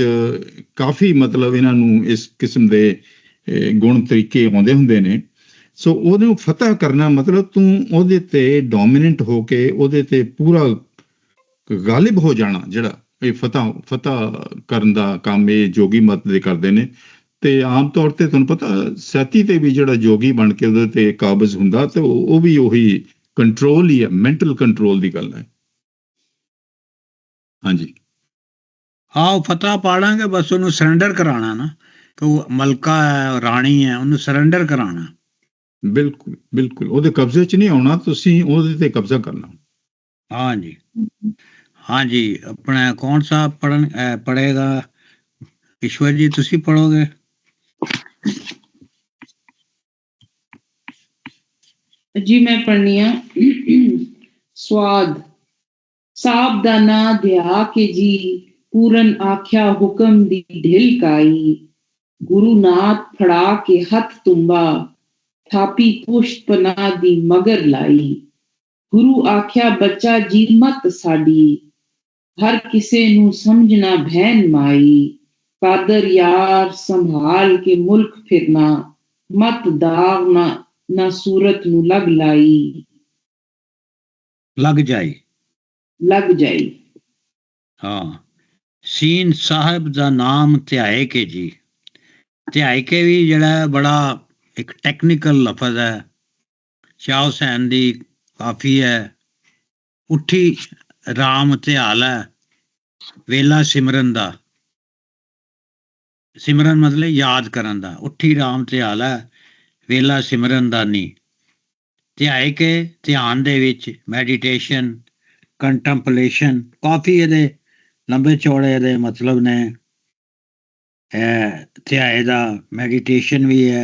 ਕਾਫੀ ਮਤਲਬ ਇਹਨਾਂ ਨੂੰ ਇਸ ਕਿਸਮ ਦੇ ਗੁਣ ਤਰੀਕੇ ਆਉਂਦੇ ਹੁੰਦੇ ਨੇ। ਸੋ ਉਹਨੂੰ ਫਤਿਹ ਕਰਨਾ ਮਤਲਬ ਤੂੰ ਉਹਦੇ ਤੇ ਡੋਮੀਨੈਂਟ ਹੋ ਕੇ ਉਹਦੇ ਤੇ ਪੂਰਾ ਗਾਲਿਬ ਹੋ ਜਾਣਾ। ਜਿਹੜਾ ਇਹ ਫਤਿਹ ਕਰਨ ਦਾ ਕੰਮ ਇਹ ਜੋਗੀ ਮਤ ਦੇ ਕਰਦੇ ਨੇ। ਤੇ ਆਮ ਤੌਰ ਤੇ ਤੁਹਾਨੂੰ ਪਤਾ ਸੈਤੀ ਤੇ ਵੀ ਜਿਹੜਾ ਜੋਗੀ ਬਣ ਕੇ ਉਹਦੇ ਤੇ ਕਾਬਜ਼ ਹੁੰਦਾ, ਤੇ ਉਹ ਵੀ ਉਹੀ ਕੰਟਰੋਲ ਹੀ ਹੈ, ਮੈਂਟਲ ਕੰਟਰੋਲ ਦੀ ਗੱਲ ਹੈ। ਹਾਂਜੀ ਹਾਂ ਉਹ ਫਤਿਹ ਪਾੜਾਂਗੇ, ਬਸ ਉਹਨੂੰ ਸਰੈਂਡਰ ਕਰਾਉਣਾ ਨਾ, ਕਿ ਉਹ ਮਲਕਾ ਹੈ, ਰਾਣੀ ਹੈ, ਉਹਨੂੰ ਸਰੈਂਡਰ ਕਰਾਉਣਾ। ਬਿਲਕੁਲ ਬਿਲਕੁਲ, ਉਹਦੇ ਕਬਜ਼ੇ 'ਚ ਨਹੀਂ ਆਉਣਾ, ਤੁਸੀਂ ਉਹਦੇ ਤੇ ਕਬਜ਼ਾ ਕਰਨਾ। ਹਾਂਜੀ ਹਾਂਜੀ। ਆਪਣਾ ਕੌਣ ਸਾਹਿਬ ਪੜ੍ਹੇਗਾ? ਈਸ਼ਵਰ ਜੀ ਤੁਸੀਂ ਪੜ੍ਹੋਗੇ? ਜੀ ਮੈਂ ਪੜ੍ਹਨੀ ਆ। ਸਵਾਦ ਸਾਬ ਦਾ ਨਾਂ ਦਿਆ ਕੇ ਜੀ, ਪੂਰਨ ਆਖਿਆ ਹੁਕਮ ਦੀ ਢਿਲ ਕਾਈ। ਗੁਰੂ ਨਾਥ ਫੜਾ ਕੇ ਹੱਥ ਤੁੰਬਾ, ਥਾਪੀ ਪੁਸ਼ਤ ਪਨਾ ਦੀ ਮਗਰ ਲਾਈ। ਗੁਰੂ ਆਖਿਆ ਬੱਚਾ ਜੀ ਮਤ ਸਾਡੀ, ਹਰ ਕਿਸੇ ਨੂੰ ਸਮਝਣਾ ਭੈਣ ਮਾਈ। ਕਾਦਰ ਯਾਰ ਸੰਭਾਲ ਕੇ ਮੁਲਕ ਫਿਰਨਾ, ਮਤ ਦਾਗ ਨਾ ਸੂਰਤ ਨੂੰ ਲੱਗ ਲਾਈ। ਲੱਗ ਜਾਈ। ਹਾਂ। ਸੀਨ ਸਾਹਿਬ ਦਾ ਨਾਮ ਧਿਆਏ ਕੇ ਜੀ। ਧਿਆਏ ਕੇ ਵੀ ਜਿਹੜਾ ਬੜਾ ਇੱਕ ਟੈਕਨੀਕਲ ਲਫ਼ਜ਼ ਹੈ, ਸ਼ਾਹ ਹੁਸੈਨ ਦੀ ਕਾਫੀ ਹੈ। ਉੱਠੀ ਰਾਮ ਧਿਆਲ ਹੈ, ਵੇਲਾ ਸਿਮਰਨ ਦਾ। ਸਿਮਰਨ ਮਤਲਬ ਯਾਦ ਕਰਨ ਦਾ। ਉੱਠੀ ਰਾਮ ਧਿਆਲ ਹੈ, ਵੇਲਾ ਸਿਮਰਨ ਦਾ ਨਹੀਂ। ਧਿਆਏ ਕੇ ਧਿਆਨ ਦੇ ਵਿੱਚ, ਮੈਡੀਟੇਸ਼ਨ, ਕੰਟੈਂਪਲੇਸ਼ਨ, ਕਾਫੀ ਇਹਦੇ ਲੰਬੇ ਚੌੜੇ ਇਹਦੇ ਮਤਲਬ ਨੇ। ਧਿਆਏ ਦਾ ਮੈਡੀਟੇਸ਼ਨ ਵੀ ਹੈ,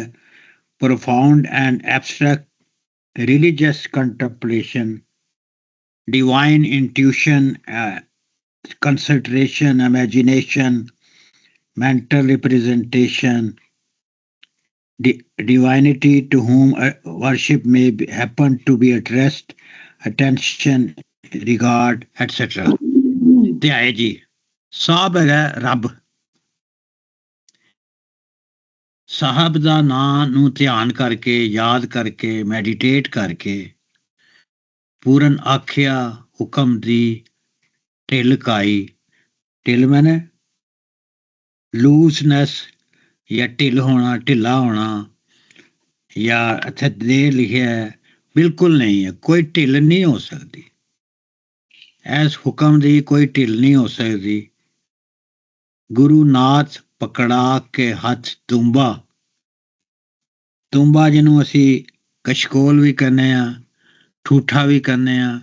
profound and abstract religious contemplation, divine intuition, concentration, imagination, mental representation, divinity to whom worship may happen to be addressed, attention, regard, etc. ਧਿਆਏ ਜੀ। ਸਾਬ ਹੈਗਾ ਰੱਬ। ਸਾਹਿਬ ਦਾ ਨਾਂ ਨੂੰ ਧਿਆਨ ਕਰਕੇ, ਯਾਦ ਕਰਕੇ, ਮੈਡੀਟੇਟ ਕਰਕੇ ਪੂਰਨ ਆਖਿਆ ਹੁਕਮ ਦੀ ਢਿੱਲ ਕਾਈ। ਢਿੱਲ ਮੈਨੇ ਲੂਸਨੈਸ ਜਾਂ ਢਿੱਲ ਹੋਣਾ, ਢਿੱਲਾ ਹੋਣਾ, ਜਾਂ ਇੱਥੇ ਦੇ ਲਿਖਿਆ ਹੈ, ਬਿਲਕੁਲ ਨਹੀਂ ਹੈ। ਕੋਈ ਢਿੱਲ ਨਹੀਂ ਹੋ ਸਕਦੀ, ਇਸ ਹੁਕਮ ਦੀ ਕੋਈ ਢਿੱਲ ਨਹੀਂ ਹੋ ਸਕਦੀ। ਗੁਰੂ ਨਾਥ ਪਕੜਾ ਕੇ ਹੱਥ ਤੁੰਬਾ, ਤੁੰਬਾ ਜਿਹਨੂੰ ਅਸੀਂ ਕਸ਼ਕੋਲ ਵੀ ਕਹਿੰਦੇ ਆ, ਠੂਠਾ ਵੀ ਕਹਿੰਦੇ ਆ,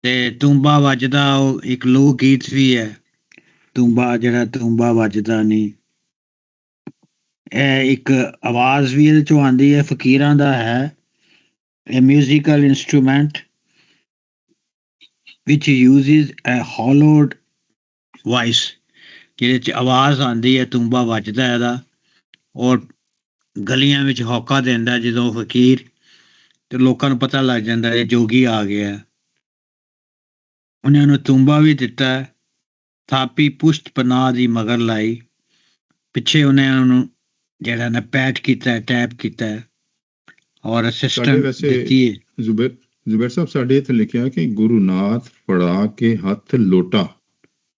ਤੇ ਤੁੰਬਾ ਵੱਜਦਾ ਉਹ ਇੱਕ ਲੋਕ ਗੀਤ ਵੀ ਹੈ। ਤੁੰਬਾ ਜਿਹੜਾ ਤੁੰਬਾ ਵੱਜਦਾ ਨਹੀਂ, ਇਹ ਇੱਕ ਆਵਾਜ਼ ਵੀ ਇਹਦੇ ਚੋਂ ਆਉਂਦੀ ਹੈ, ਫਕੀਰਾਂ ਦਾ ਹੈ। A musical instrument which uses a hollowed voice, ਜਿਹਦੇ 'ਚ ਆਵਾਜ਼ ਆਉਂਦੀ ਹੈ, ਤੁੰਬਾ ਵੱਜਦਾ ਇਹਦਾ, ਔਰ ਗਲੀਆਂ ਵਿੱਚ ਹੌਕਾ ਦਿੰਦਾ ਜਦੋਂ ਫਕੀਰ, ਤੇ ਲੋਕਾਂ ਨੂੰ ਪਤਾ ਲੱਗ ਜਾਂਦਾ ਇਹ ਜੋਗੀ ਆ ਗਿਆ। ਉਹਨਾਂ ਨੂੰ ਤੁੰਬਾ ਵੀ ਦਿੱਤਾ, ਥਾਪੀ ਪੁਸ਼ਤ ਪਨਾਹ ਦੀ ਮਗਰ ਲਾਈ, ਪਿੱਛੇ ਉਹਨੇ ਉਹਨੂੰ ਜਿਹੜਾ ਨਾ ਪੈਟ ਕੀਤਾ, ਟੈਪ ਕੀਤਾ, ਔਰ ਅਸਿਸਟੈਂਟ ਦਿੱਤੀ ਹੈ। ਜ਼ੁਬੈਰ ਸਾਹਿਬ, ਸਾਡੇ ਇੱਥੇ ਲਿਖਿਆ ਕਿ ਗੁਰੂ ਨਾਥ ਫੜਾ ਕੇ ਹੱਥ ਲੋਟਾ,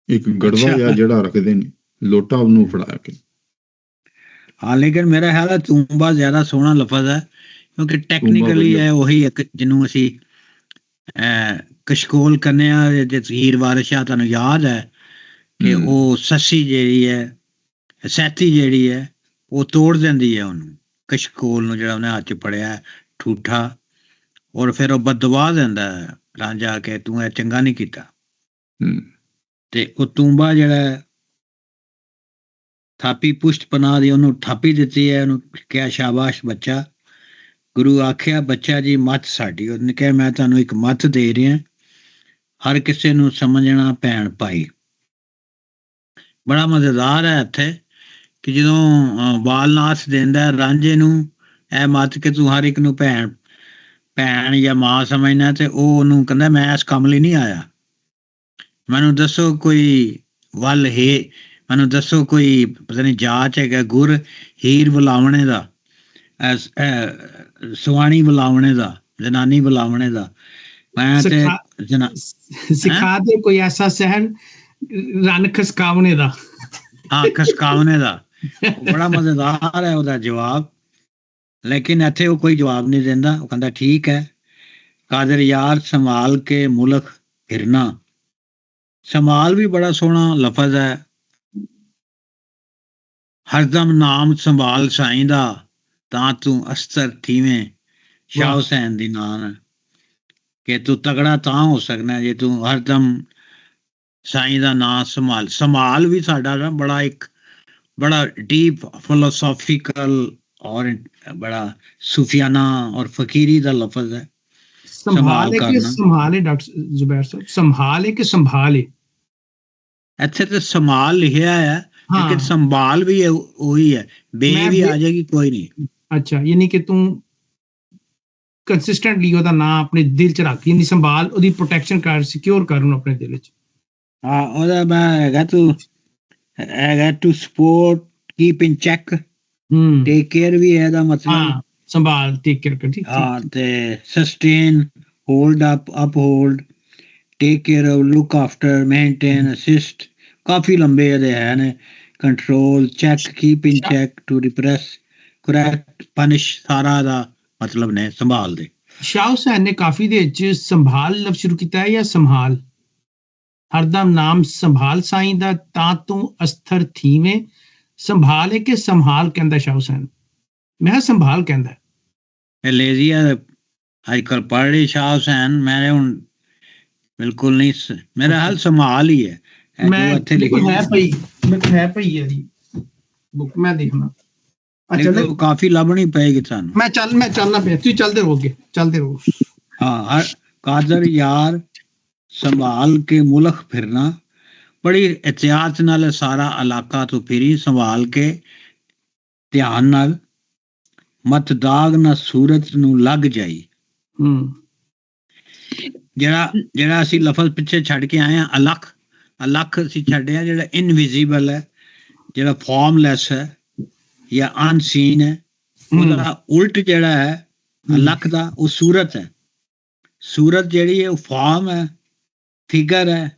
ਇੱਕ ਗੜਵਾ ਜਾਂ ਜਿਹੜਾ ਰੱਖਦੇ ਨੇ ਲੋਟਾ, ਉਹਨੂੰ ਫੜਾ ਕੇ। ਹਾਂ, ਲੇਕਿਨ ਮੇਰਾ ਖਿਆਲ ਹੈ ਤੁੰਬਾ ਜ਼ਿਆਦਾ ਸੋਹਣਾ ਲਫ਼ਜ਼ ਹੈ, ਕਿਉਂਕਿ ਟੈਕਨੀਕਲੀ ਹੈ ਉਹੀ ਇੱਕ ਜਿਹਨੂੰ ਅਸੀਂ ਕਸ਼ਕੋਲ ਕਹਿੰਦੇ ਆ। ਹੀਰ ਵਾਰਿਸ ਸ਼ਾਹ, ਤੁਹਾਨੂੰ ਯਾਦ ਹੈ ਕਿ ਉਹ ਸੱਸੀ ਜਿਹੜੀ ਹੈ, ਸੈਤੀ ਜਿਹੜੀ ਹੈ, ਉਹ ਤੋੜ ਦਿੰਦੀ ਹੈ ਉਹਨੂੰ, ਕਸ਼ਕੋਲ ਨੂੰ, ਜਿਹੜਾ ਉਹਨੇ ਹੱਥ 'ਚ ਫੜਿਆ ਠੂਠਾ, ਔਰ ਫਿਰ ਉਹ ਬਦਦੁਆ ਦਿੰਦਾ ਰਾਂਝਾ ਕੇ ਤੂੰ ਇਹ ਚੰਗਾ ਨਹੀਂ ਕੀਤਾ। ਤੇ ਉਹ ਤੁੰਬਾ ਜਿਹੜਾ ਥਾਪੀ ਪੁਸ਼ਤ ਪਨਾਹ ਦੀ, ਉਹਨੂੰ ਥਾਪੀ ਦਿੱਤੀ ਹੈ, ਉਹਨੂੰ ਕਿਹਾ ਸ਼ਾਬਾਸ਼ ਬੱਚਾ। ਗੁਰੂ ਆਖਿਆ ਬੱਚਾ ਜੀ ਮੱਤ ਸਾਡੀ, ਉਹਨੇ ਕਿਹਾ ਮੈਂ ਤੁਹਾਨੂੰ ਇੱਕ ਮੱਤ ਦੇ ਰਿਹਾ, ਹਰ ਕਿਸੇ ਨੂੰ ਸਮਝਣਾ ਭੈਣ ਭਾਈ। ਬੜਾ ਮਜ਼ੇਦਾਰ ਹੈ ਇੱਥੇ ਕਿ ਜਦੋਂ ਵਾਲਨਾਥ ਦਿੰਦਾ ਰਾਂਝੇ ਨੂੰ ਇਹ ਮੱਤ ਕਿ ਤੂੰ ਹਰ ਇੱਕ ਨੂੰ ਭੈਣ ਜਾਂ ਮਾਂ ਸਮਝਣਾ, ਤੇ ਉਹ ਉਹਨੂੰ ਕਹਿੰਦਾ ਮੈਂ ਇਸ ਕੰਮ ਲਈ ਨਹੀਂ ਆਇਆ, ਮੈਨੂੰ ਦੱਸੋ ਕੋਈ ਵੱਲ ਹੈ, ਮੈਨੂੰ ਦੱਸੋ ਕੋਈ ਪਤਾ ਨਹੀਂ ਜਾਚ ਹੈਗਾ ਗੁਰ ਹੀਰ ਬੁਲਾਵਣੇ ਦਾ, ਸੁਆਣੀ ਬੁਲਾਵਣੇ ਦਾ, ਜਨਾਨੀ ਬੁਲਾਵਣੇ ਦਾ। ਮੈਂ ਤੇ ਸਿਖਾ ਦੇ ਕੋਈ ਐਸਾ ਸਹਿਣ ਰੰਨ ਖਸਕਾਵਣੇ ਦਾ। ਹਾਂ, ਖਸਕਾਵਣੇ ਦਾ। ਬੜਾ ਮਜ਼ੇਦਾਰ ਹੈ ਉਹਦਾ ਜਵਾਬ, ਲੇਕਿਨ ਇੱਥੇ ਉਹ ਕੋਈ ਜਵਾਬ ਨਹੀਂ ਦਿੰਦਾ। ਉਹ ਕਹਿੰਦਾ ਠੀਕ ਹੈ, ਕਾਦਰ ਯਾਰ ਸੰਭਾਲ ਕੇ ਮੁਲਕ ਫਿਰਨਾ। ਸੰਭਾਲ ਵੀ ਬੜਾ ਸੋਹਣਾ ਲਫ਼ਜ਼ ਹੈ। ਹਰਦਮ ਨਾਮ ਸੰਭਾਲ ਸਾਈਂ ਦਾ, ਤਾਂ ਤੂੰ ਅਸਤਰ ਥੀਵੇਂ। ਸ਼ਾਹ ਹੁਸੈਨ ਦੀ ਨਾਮ ਕਿ ਤੂੰ ਤਗੜਾ ਤਾਂ ਹੋ ਸਕਦਾ ਜੇ ਤੂੰ ਹਰਦਮ ਸਾਈਂ ਦਾ ਨਾਂ ਸੰਭਾਲ। ਸੰਭਾਲ ਵੀ ਸਾਡਾ ਨਾ ਬੜਾ ਡੀਪ ਫਿਲੋਸੋਫੀਕਲ ਔਰ ਬੜਾ ਸੂਫੀਆਨਾ ਔਰ ਫਕੀਰੀ ਦਾ ਲਫ਼ਜ਼ ਹੈ। ਸੰਭਾਲ ਕੇ ਸੰਭਾਲੇ, ਡਾਕਟਰ ਜ਼ੁਬੈਰ ਸਾਹਿਬ, ਸੰਭਾਲੇ ਕਿ ਸੰਭਾਲੇ? ਇੱਥੇ ਤੇ ਸੰਭਾਲ ਲਿਖਿਆ ਹੈ, ਲੇਕਿਨ ਸੰਭਾਲ ਵੀ ਉਹੀ ਹੈ, ਬੇ ਵੀ ਆ ਜਾਏਗੀ, ਕੋਈ ਨਹੀਂ। ਅੱਛਾ, ਯਾਨੀ ਕਿ ਤੂੰ ਕੰਸਿਸਟੈਂਟਲੀ ਉਹਦਾ ਨਾਂ ਆਪਣੇ ਦਿਲ 'ਚ ਰੱਖ, ਯਾਨੀ ਸੰਭਾਲ, ਉਹਦੀ ਪ੍ਰੋਟੈਕਸ਼ਨ ਕਰ, ਸਿਕਿਉਰ ਕਰ ਉਹਨੂੰ ਆਪਣੇ ਦਿਲ 'ਚ। ਹਾਂ, ਉਹਦਾ ਮੈਂ ਹੈਗਾ to support, keep in check, take care ਵੀ ਹੈ ਇਹਦਾ ਮਤਲਬ। ਸੰਭਾਲ, ਟੇਕ ਕੇਅਰ ਕਰ। ਹਾਂ, ਤੇ sustain, hold uphold, take care of, look after, maintain, assist, ਕਾਫੀ ਲੰਬੇ ਇਹਦੇ ਹੈ ਨੇ। Control, check, keep in check, to repress, correct, punish, ਸਾਰਾ ਦਾ ਮਤਲਬ ਨੇ ਸੰਭਾਲ ਦੇ। ਸ਼ਾਹ ਹੁਸੈਨ ਨੇ ਕਾਫੀ ਦੇ ਵਿੱਚ ਸੰਭਾਲ ਲਫ਼ਜ਼ ਸ਼ੁਰੂ ਕੀਤਾ ਹੈ ਜਾਂ ਸੰਭਾਲ? ਹਰਦਮ ਨਾਮ ਸੰਭਾਲ ਸਾਈਂ ਦਾ, ਤਾਂ ਤੂੰ ਅਸਥਰ ਥੀਵੇਂ। ਸੰਭਾਲ ਹੈ ਕਿ ਸੰਭਾਲ ਕਹਿੰਦਾ ਸ਼ਾਹ ਹੁਸੈਨ? ਮੈਂ ਸੰਭਾਲ ਕਹਿੰਦਾ। ਇਹ ਲੇਜ਼ੀਆ ਅੱਜ ਕੱਲ੍ਹ ਪੜ੍ਹ ਰਹੀ ਸ਼ਾਹ ਹੁਸੈਨ, ਮੈਂ ਹੁਣ ਬਿਲਕੁਲ ਨਹੀਂ, ਮੇਰਾ ਹਾਲ ਸੰਭਾਲ ਹੀ ਹੈ। ਮੈਂ ਇੱਥੇ ਲਿਖਿਆ ਹੈ ਪਈ ਇਹਦੀ ਬੁੱਕ, ਮੈਂ ਦੇਖਣਾ। ਕਾਫੀ ਲੱਭਣੀ ਪਏਗੀ ਤੁਹਾਨੂੰ। ਮੈਂ ਚੱਲਣਾ ਪਿਆ, ਤੁਸੀਂ ਚੱਲਦੇ ਰਹੋ। ਹਾਂ, ਕਾਦਰ ਯਾਰ ਸੰਭਾਲ ਕੇ ਮੁਲਕ ਫਿਰਨਾ, ਬੜੀ ਇhtiyat ਨਾਲ ਸਾਰਾ ਇਲਾਕਾ ਤੋਂ ਫਿਰੀ, ਸੰਭਾਲ ਕੇ ਧਿਆਨ ਨਾਲ, ਮਤ ਦਾਗ ਨਾ ਸੂਰਤ ਨੂੰ ਲੱਗ ਜਾਈ। ਜਿਹੜਾ ਅਸੀਂ ਲਫ਼ਜ਼ ਪਿੱਛੇ ਛੱਡ ਕੇ ਆਏ ਹਾਂ, ਅਲੱਖ ਅਸੀਂ ਛੱਡਿਆ, ਜਿਹੜਾ ਇਨਵਿਜ਼ੀਬਲ ਹੈ, ਜਿਹੜਾ ਫਾਰਮਲੈਸ ਹੈ, ਜਾਂ ਅਨਸੀਨ ਹੈ। ਉਹਦਾ ਉਲਟ ਜਿਹੜਾ ਹੈ ਲੱਖ ਦਾ, ਉਹ ਸੂਰਤ ਹੈ। ਸੂਰਤ ਜਿਹੜੀ ਹੈ ਉਹ ਫਾਰਮ ਹੈ, ਫਿਗਰ ਹੈ,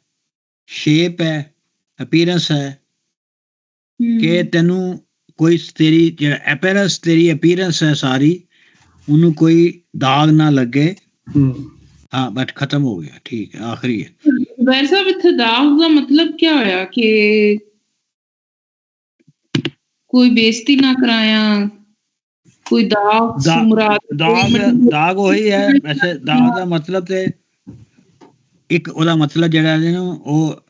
ਸ਼ੇਪ ਹੈ, ਅਪੀਅਰੈਂਸ ਹੈ। ਕਿ ਤੈਨੂੰ ਕੋਈ ਤੇਰੀ ਜਿਹੜਾ ਅਪੀਅਰੈਂਸ, ਤੇਰੀ ਅਪੀਅਰੈਂਸ ਹੈ ਸਾਰੀ, ਉਹਨੂੰ ਕੋਈ ਦਾਗ ਨਾ ਲੱਗੇ। ਹਾਂ ਬਟ ਖਤਮ ਹੋ ਗਿਆ, ਠੀਕ ਹੈ, ਆਖਰੀ ਹੈ। ਵੈਰ ਸਾਹਿਬ ਇੱਥੇ ਦਾਗ ਦਾ ਮਤਲਬ ਕੀ ਹੋਇਆ ਕਿ ਕੋਈ ਬੇਇੱਜ਼ਤੀ ਨਾ ਕਰਾਇਆ, ਕੋਈ ਦਾਗ ਉਹੀ ਹੈ ਵੈਸੇ। ਦਾਗ ਦਾ ਮਤਲਬ ਤੇ ਇੱਕ ਉਹਦਾ ਮਤਲਬ ਜਿਹੜਾ ਉਹ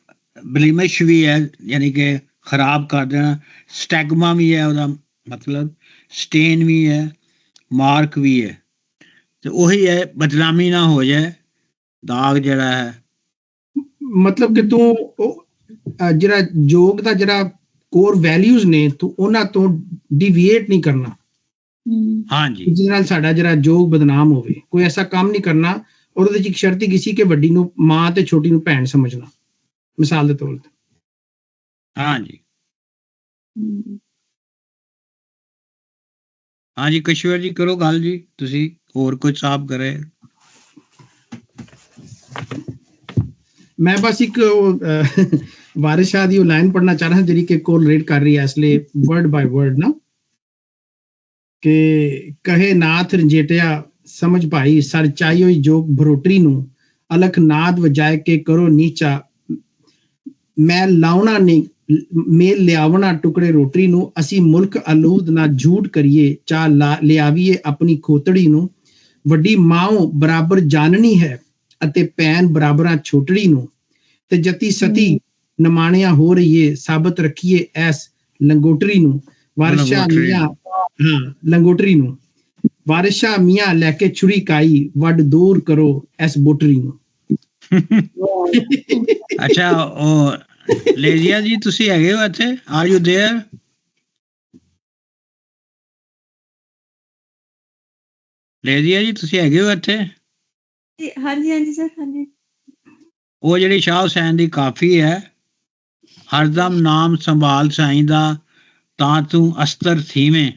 ਬਲੀਮਿਸ਼ ਵੀ ਹੈ, ਯਾਨੀ ਕਿ ਖਰਾਬ ਕਰ ਦੇਣਾ। ਸਟੈਗਮਾ ਵੀ ਹੈ ਉਹਦਾ ਮਤਲਬ, ਸਟੇਨ ਵੀ ਹੈ, ਮਾਰਕ ਵੀ ਹੈ। ਤੇ ਉਹੀ ਹੈ ਬਦਨਾਮੀ ਨਾ ਹੋ ਜਾਏ, ਦਾਗ ਜਿਹੜਾ ਹੈ। ਮਤਲਬ ਕਿ ਤੂੰ ਜਿਹੜਾ ਯੋਗ ਦਾ ਜਿਹੜਾ ਕੋਰ ਵੈਲਿਊਜ਼ ਨੇ, ਤੂੰ ਉਹਨਾਂ ਤੋਂ ਡਿਵੀਏਟ ਨਹੀਂ ਕਰਨਾ। ਹਾਂਜੀ, ਜਿਹਦੇ ਨਾਲ ਸਾਡਾ ਜਿਹੜਾ ਯੋਗ ਬਦਨਾਮ ਹੋਵੇ, ਕੋਈ ਐਸਾ ਕੰਮ ਨਹੀਂ ਕਰਨਾ। ਔਰ ਉਹਦੇ ਚ ਇੱਕ ਸ਼ਰਤ ਹੀ ਸੀ ਕਿ ਵੱਡੀ ਨੂੰ ਮਾਂ ਤੇ ਛੋਟੀ ਨੂੰ ਭੈਣ ਸਮਝਣਾ, ਮਿਸਾਲ ਦੇ ਤੌਰ ਤੇ। ਹਾਂਜੀ ਹਾਂਜੀ, ਕਸ਼ਵਰ ਜੀ ਕਰੋ ਗੱਲ ਜੀ, ਤੁਸੀਂ ਹੋਰ ਕੁਝ ਸਾਫ਼ ਕਰੇ। ਮੈਂ ਬਸ ਇੱਕ ਵਾਰਿਸ ਸ਼ਾਹ ਦੀ ਉਹ ਲਾਈਨ ਪੜ੍ਹਨਾ ਚਾਹ ਰਿਹਾ ਜਿਹੜੀ ਕਿ ਕੋਲਰੇਟ ਕਰ ਰਹੀ ਹੈ ਇਸ ਲਈ ਵਰਡ ਬਾਈ ਵਰਡ ਨਾ, ਕਿ ਕਹੇ ਨਾਥ ਰੰਜੇਟਿਆ ਸਮਝ ਭਾਈ ਸਰ ਚਾਹੀਓ ਜੋਗ ਭਰੋਟਰੀ ਨੂੰ, ਅਲਖ ਨਾਦ ਵਜਾਏ ਕੇ ਕਰੋ ਨੀਚਾ, ਮੈਂ ਲਾਉਣਾ ਨਹੀਂ ਮੇਲ ਲਿਆਵਣਾ ਟੁਕੜੇ ਰੋਟਰੀ ਨੂੰ, ਅਸੀਂ ਮੁਲਕ ਆਲੂਦ ਨਾ ਝੂਠ ਕਰੀਏ, ਚਾਹ ਲਿਆਵੀਏ ਆਪਣੀ ਖੋਤੜੀ ਨੂੰ, ਵੱਡੀ ਮਾਂ ਬਰਾਬਰ ਜਾਣਨੀ ਹੈ ਅਤੇ ਭੈਣ ਬਰਾਬਰਾਂ ਛੋਟੜੀ ਨੂੰ, ਤੇ ਜਤੀ ਸਤੀ ਨਮਾਣਿਆ ਹੋ ਰਹੀਏ, ਸਾਬਤ ਰੱਖੀਏ ਐਸ ਲੰਗੋਟਰੀ ਨੂੰ, ਵਾਰਿਸ਼ਾ ਮੀਆਂ ਲੰਗੋਟਰੀ ਨੂੰ, ਵਾਰਿਸ਼ਾ ਮੀਆਂ ਲੈ ਕੇ ਛੁਰੀ ਕਾਈ, ਵੱਡ ਦੂਰ ਕਰੋ ਐਸ ਬੋਟਰੀ ਨੂੰ। ਅੱਛਾ, ਉਹ ਲੇਜ਼ੀਆ ਜੀ ਤੁਸੀਂ ਹੈਗੇ ਹੋ ਇੱਥੇ? Are you there? ਲੇਜ਼ੀਆ ਜੀ ਤੁਸੀਂ ਹੈਗੇ ਹੋ ਇੱਥੇ? ਹਾਂਜੀ ਹਾਂਜੀ ਸਰ, ਹਾਂਜੀ। ਉਹ ਜਿਹੜੀ ਸ਼ਾਹ ਹੁਸੈਨ ਦੀ ਕਾਫੀ ਹੈ, ਹਰਦਮ ਨਾਮ ਸੰਭਾਲ ਸਾਈਂ ਦਾ, ਤਾਂ ਤੂੰ ਅਸਤਰ ਥੀਵੇਂ,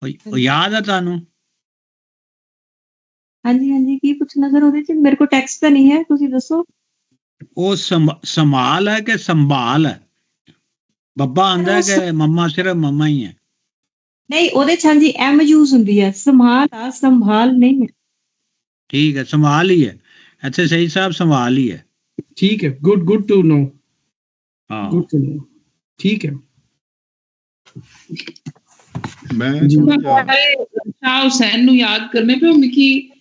ਉਹ ਯਾਦ ਹੈ ਤੁਹਾਨੂੰ? ਹਾਂਜੀ ਹਾਂਜੀ, ਕੀ ਪੁੱਛਣਾ ਸਰ ਉਹਦੇ ਚ? ਮੇਰੇ ਕੋਲ ਟੈਕਸਟ ਤਾਂ ਨਹੀਂ ਹੈ, ਤੁਸੀਂ ਦੱਸੋ। ਉਹ ਸੰਭਾਲ ਹੈ ਕਿ ਸੰਭਾਲ ਹੈ? ਬੱਬਾ ਆਂਦਾ ਕਿ ਮੰਮਾ ਸਿਰਫ ਮੰਮਾ ਹੀ ਹੈ? ਨਹੀਂ, ਉਹਦੇ ਚ ਹਾਂਜੀ ਐਮ ਯੂਜ਼ ਹੁੰਦੀ ਹੈ, ਸੰਭਾਲ ਨਹੀਂ। ਠੀਕ ਹੈ, ਸੰਭਾਲ ਹੀ ਹੈ ਇੱਥੇ, ਸਹੀ ਸਾਹਿਬ ਸੰਭਾਲ ਹੀ ਹੈ। ਠੀਕ ਹੈ, ਗੁੱਡ ਟੂ ਨੋ। ਹਾਂ, ਗੁੱਡ ਟੂ ਨੋ, ਠੀਕ ਹੈ। ਮੈਂ ਸ਼ਾਹ ਹੁਸੈਨ ਨੂੰ ਯਾਦ ਕਰਨੇ ਪਿਓ ਮਿਕੀ,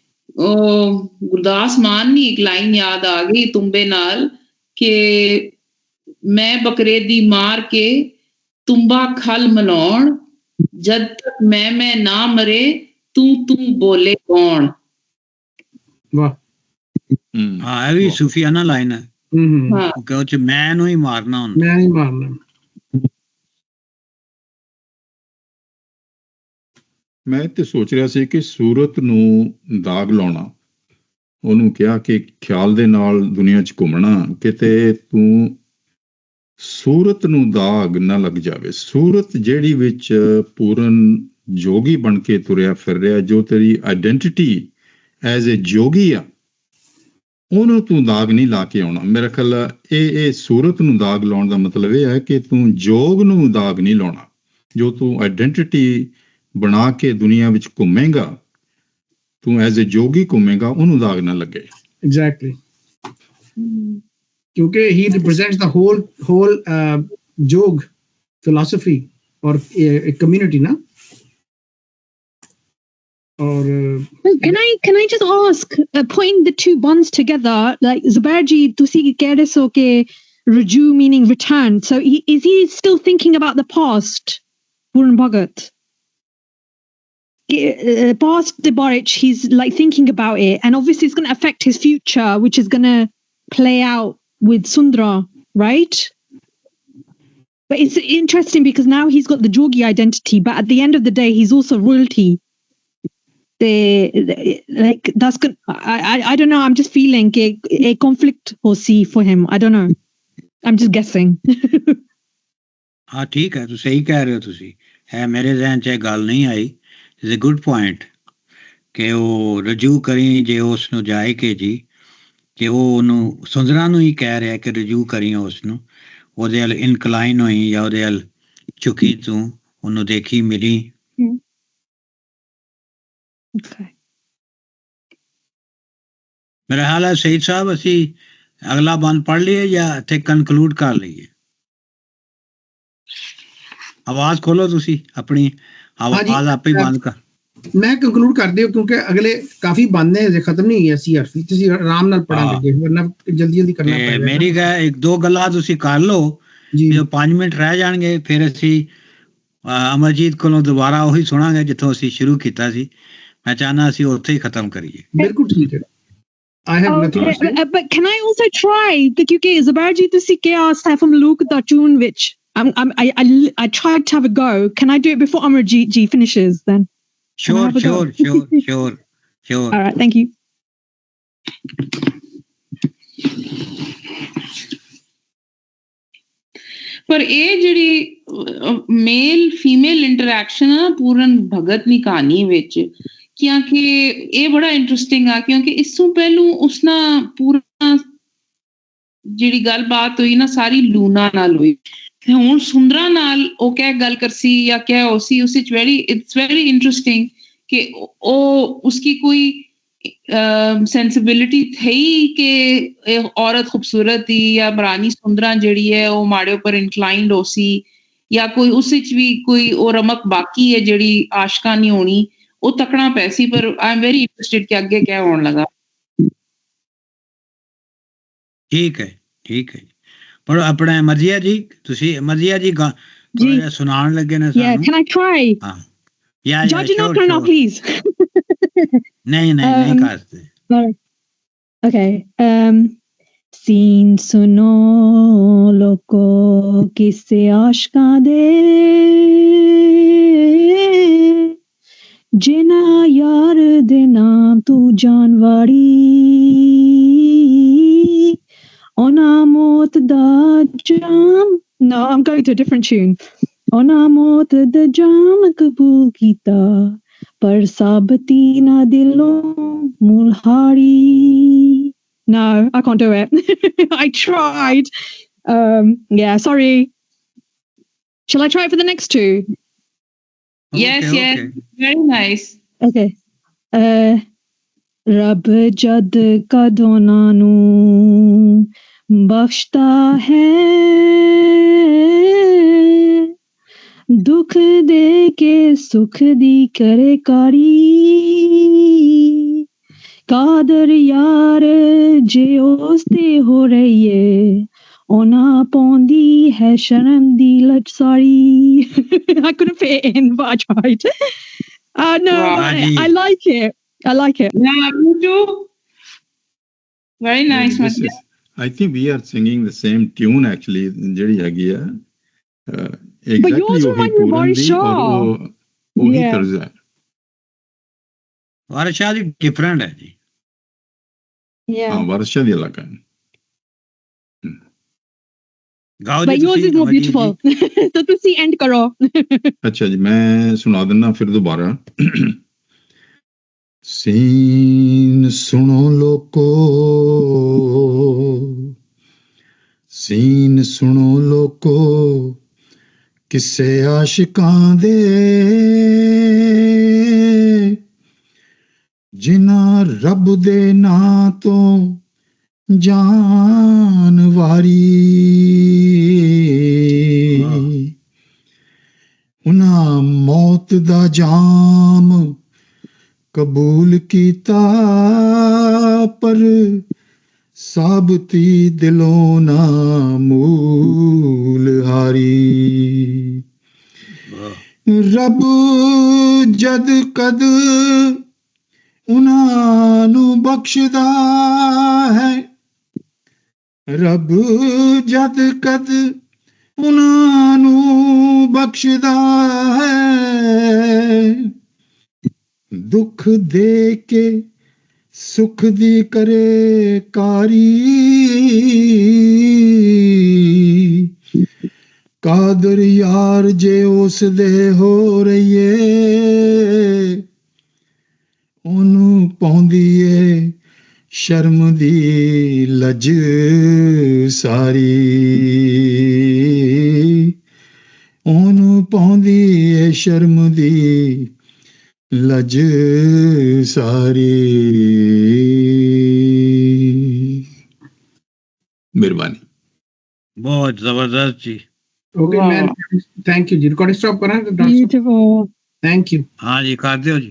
ਗੁਰਦਾਸ ਮਾਨ ਦੀ ਇੱਕ ਲਾਈਨ ਯਾਦ ਆ ਗਈ ਤੁੰਬੇ ਨਾਲ, ਕਿ ਮੈਂ ਬਕਰੇ ਦੀ ਮਾਰ ਕੇ ਤੁੰਬਾ ਖਲ ਮਲਾਉਣ, ਜਦ ਤੱਕ ਮੈਂ ਨਾ ਮਰੇ ਤੂੰ ਬੋਲੇ ਕੌਣ। ਵਾਹ, ਹਾਂ, ਇਹ ਵੀ ਸੂਫੀਆਨਾ ਲਾਈਨ ਹੈ। ਕਿ ਉਹ ਚ ਮੈਂ ਨੂੰ ਹੀ ਮਾਰਨਾ ਹੁੰਦਾ, ਮੈਂ ਹੀ ਮਾਰਨਾ। ਮੈਂ ਤੇ ਸੋਚ ਰਿਹਾ ਸੀ ਕਿ ਸੂਰਤ ਨੂੰ ਦਾਗ ਲਾਉਣਾ, ਉਹਨੂੰ ਕਿਹਾ ਕਿ ਖਿਆਲ ਦੇ ਨਾਲ ਦੁਨੀਆ 'ਚ ਘੁੰਮਣਾ, ਕਿਤੇ ਤੂੰ ਸੂਰਤ ਨੂੰ ਦਾਗ ਨਾ ਲੱਗ ਜਾਵੇ। ਸੂਰਤ ਜਿਹੜੀ ਵਿੱਚ ਪੂਰਨ ਜੋਗੀ ਬਣ ਕੇ ਤੁਰਿਆ ਫਿਰ ਰਿਹਾ, ਜੋ ਤੇਰੀ ਆਈਡੈਂਟੀਟੀ ਐਜ਼ ਏ ਜੋਗੀ ਆ, ਉਹਨੂੰ ਤੂੰ ਦਾਗ ਨਹੀਂ ਲਾ ਕੇ ਆਉਣਾ। ਮੇਰਾ ਖਿਆਲ ਇਹ ਸੂਰਤ ਨੂੰ ਦਾਗ ਲਾਉਣ ਦਾ ਮਤਲਬ ਇਹ ਹੈ ਕਿ ਤੂੰ ਜੋਗ ਨੂੰ ਦਾਗ ਨਹੀਂ ਲਾਉਣਾ। ਜੋ ਤੂੰ ਆਈਡੈਂਟੀਟੀ ਬਣਾ ਕੇ ਦੁਨੀਆ ਵਿੱਚ ਘੁੰਮੇਗਾ, ਤੂੰ ਐਜ਼ ਏ ਜੋਗੀ ਘੁੰਮੇਗਾ, ਉਹਨੂੰ ਦਾਗ ਨਾ ਲੱਗੇ। ਐਗਜ਼ੈਕਟਲੀ, ਕਿਉਂਕਿ ਹੀ ਰਿਪਰੈਜ਼ੈਂਟਸ ਦਾ ਹੋਲ ਯੋਗ ਫਿਲਾਸਫੀ ਔਰ ਕਮਿਊਨਿਟੀ ਨਾ। Or can I just ask, putting the two bonds together, like Zubairji, tusi keh rahe so ke rujuu meaning return, so is he still thinking about the past? Pooran Bhagat, past Debarich, he's like thinking about it, and obviously it's going to affect his future, which is going to play out with Sundra, right? But it's interesting because now he's got the Jogi identity, but at the end of the day he's also royalty. Like that's good. I don't know, I'm just feeling a conflict ho see for him. I don't know, I'm just guessing. ਹਾਂ ਠੀਕ ਹੈ, ਤੁਸੀਂ ਸਹੀ ਕਹਿ ਰਹੇ ਹੋ ਤੁਸੀਂ, ਹੈ ਮੇਰੇ ਜ਼ਿਹਨ 'ਚ ਇਹ ਗੱਲ ਨਹੀਂ ਆਈ। ਇਜ਼ ਅ ਗੁੱਡ ਪੁਆਇੰਟ ਕਿ ਉਹ ਰਜੂ ਕਰੀ, ਜੇ ਉਸ ਨੂੰ ਜਾਏ ਕਿ ਜੀ ਕਿ ਉਹ ਉਹਨੂੰ ਸੁੰਦਰਾਂ ਨੂੰ ਹੀ ਕਹਿ ਰਿਹਾ ਕਿ ਰਜੂ ਕਰੀ ਉਸ ਨੂੰ, ਉਹਦੇ ਵੱਲ ਇਨਕਲਾਈਨ ਹੋਈ ਜਾਂ ਉਹਦੇ ਵੱਲ ਝੁਕੀ ਤੂੰ, ਉਹਨੂੰ ਦੇਖੀ ਮਿਲੀ। Okay. ਮੇਰਾ ਹਾਲ ਹੈ ਸਈਦ ਸਾਹਿਬ, ਅਸੀਂ ਅਗਲਾ ਬੰਦ ਪੜ੍ਹ ਲਈਏ ਜਾਂ ਇੱਥੇ ਕਨਕਲੂਡ ਕਰ ਲਈਏ? ਆਵਾਜ਼ ਖੋਲੋ ਤੁਸੀਂ ਆਪਣੀ, ਆਵਾਜ਼ ਆਪੇ ਹੀ ਬੰਦ ਕਰ। ਮੈਂ ਕੰਕਲੂਡ ਕਰ ਦਿਓ ਕਿਉਂਕਿ ਅਗਲੇ ਕਾਫੀ ਬੰਦ ਨੇ, ਅਜੇ ਖਤਮ ਨਹੀਂ ਹੋਈ ਸੀਆਰਪੀ, ਤੁਸੀਂ ਆਰਾਮ ਨਾਲ ਪੜਾਂਗੇ ਵਰਨਾ ਜਲਦੀ ਜਲਦੀ ਕਰਨਾ ਪਏਗਾ। ਮੇਰੀ ਇੱਕ ਦੋ ਗੱਲਾਂ ਤੁਸੀਂ ਕਰ ਲਓ, ਜੋ 5 ਮਿੰਟ ਰਹਿ ਜਾਣਗੇ ਫਿਰ ਅਸੀਂ ਅਮਰਜੀਤ ਕੋਲੋਂ ਦੁਬਾਰਾ ਉਹੀ ਸੁਣਾਂਗੇ ਜਿੱਥੋਂ ਅਸੀਂ ਸ਼ੁਰੂ ਕੀਤਾ ਸੀ। ਮੈਂ ਚਾਹੁੰਦਾ ਅਸੀਂ ਉੱਥੇ ਹੀ ਖਤਮ ਕਰੀਏ। ਬਿਲਕੁਲ ਠੀਕ ਹੈ। I have nothing to say. But can I also try ਕਿਉਂਕਿ ਜ਼ਬਰਜੀ ਤੁਸੀਂ ਕਿਹਾ ਸਟੈਫਨ ਲੂਕ ਦਾ ਟੂਨ ਵਿੱਚ I tried to have a go. Can I do it before Amarjeet ji finishes then? Sure. All right, thank you. ਪਰ ਇਹ ਜਿਹੜੀ male female interaction ਆ ਪੂਰਨ ਭਗਤ ਦੀ ਕਹਾਣੀ ਵਿੱਚ, ਕਿਉਂਕਿ ਇਹ ਬੜਾ ਇੰਟਰਸਟਿੰਗ ਆ, ਕਿਉਂਕਿ ਇਸ ਤੋਂ ਪਹਿਲੋਂ ਉਸ ਨਾਲ ਪੂਰਾ ਜਿਹੜੀ ਗੱਲਬਾਤ ਹੋਈ ਨਾ ਸਾਰੀ ਲੂਣਾ ਨਾਲ ਹੋਈ, ਤੇ ਹੁਣ ਸੁੰਦਰਾਂ ਨਾਲ ਉਹ ਕਹਿ ਗੱਲ ਕਰਸੀ ਜਾਂ ਕਹਿ ਹੋਸੀ, ਉਸ ਵਿੱਚ ਇਟਸ ਵੈਰੀ ਇੰਟਰਸਟਿੰਗ ਕਿ ਉਹ ਉਸकी कोई सेंसिबिलिटी थी कि औरत खूबसूरत थी या रानी सुंदरा ਜਿਹੜੀ ਹੈ ਉਹ ਮਾੜੇ ਉੱਪਰ ਇਨਕਲਾਈਨਡ ਹੋ ਸੀ, ਜਾਂ ਕੋਈ ਉਸ ਵਿੱਚ ਵੀ ਕੋਈ ਉਹ ਰਮਕ ਬਾਕੀ ਹੈ ਜਿਹੜੀ ਆਸ਼ਕਾਂ ਨਹੀਂ ਹੋਣੀ, ਉਹ ਤੱਕਣਾ ਪੈ ਸੀ। ਪਰ ਆਈ ਐਮ ਵੈਰੀ ਇੰਟਰਸਟਿਡ ਕਿ ਅੱਗੇ ਕਿਆ ਹੋਣ ਲੱਗਾ। ਠੀਕ ਹੈ ਪਰ ਆਪਣੇ ਮਰਜ਼ੀਆ ਜੀ, ਤੁਸੀਂ ਮਰਜ਼ੀਆ ਜੀ ਸੁਣਾਉਣ ਲੱਗੇ ਨੇ ਸਾਨੂੰ। Yeah, can I try? ਹਾਂ Judge not now, please. नहीं कर सकते। Okay. सीन सुनो लोको किस्से आशिकां दे, जिना यार दे नाम तू जानवाड़ी, ओना मौत दा जाम। No, I'm going to a different tune. ओना मौत दा जाम कबूल कीता, पर साबती ना दिलों मुल्हाड़ी। No, I can't do it. I tried. Yeah, sorry. Shall I try it for the next two? Yes, very nice. Okay. रब जद कदों नू बख्शता है, दुख दे के सुख दी करे कारी, कादर यार जे ओस्ते हो रही है, ओना पौंदी है शर्म दी लचसारी। I couldn't fit it in, but I tried. No, I like it. Yeah, me too. Very nice. I think we are singing the same tune actually. ਜਿਹੜੀ ਹੈਗੀ ਆ but yours remind me of Varisha. ਉਹੀ ਤਰਜ਼ ਹੈ। ਵਾਰਿਸ਼ਾ ਦੀ different ਹੈ ਜੀ। Yeah. ਵਾਰਿਸ਼ਾ ਦੀ ਅਲੱਗ ਹੈ। But yours is more beautiful. तो ਤੁਸੀਂ end ਕਰੋ। ਅੱਛਾ ਜੀ, ਮੈਂ ਸੁਣਾ ਦਿੰਦਾ ਫਿਰ ਦੁਬਾਰਾ। सीन सुनो लोको, सीन सुनो लोको किस्से आशिकां दे, जिन्हां रब दे नां तो जान वारी, उन्हां मौत दा जाम कबूल कीता, पर साबती दिलों ना मूल हारी। रब जद कद उन्हां नू बख्शदा है, रब जद कद उन्हां नू बख्शदा है, दुख दे के सुख दी करे कारी, ਕਾਦਰ ਯਾਰ ਜੇ ਉਸ ਦੇ ਹੋ ਰਹੀਏ ਉਹਨੂੰ ਪਾਉਂਦੀ ਏ ਸ਼ਰਮ ਦੀ ਲਜ ਸਾਰੀ ਉਹਨੂੰ ਪਾਉਂਦੀ ਏ ਸ਼ਰਮ ਦੀ ਲਜ ਸਾਰੀ ਮਿਹਰਬਾਨੀ ਬਹੁਤ ਜ਼ਬਰਦस्त ਜੀ okay Wow. Man thank you जी रिकॉर्डिंग स्टॉप करा डॉक्टर Beautiful. थैंक यू ਹਾਂ ਜੀ ਕਰ ਦਿਓ ਜੀ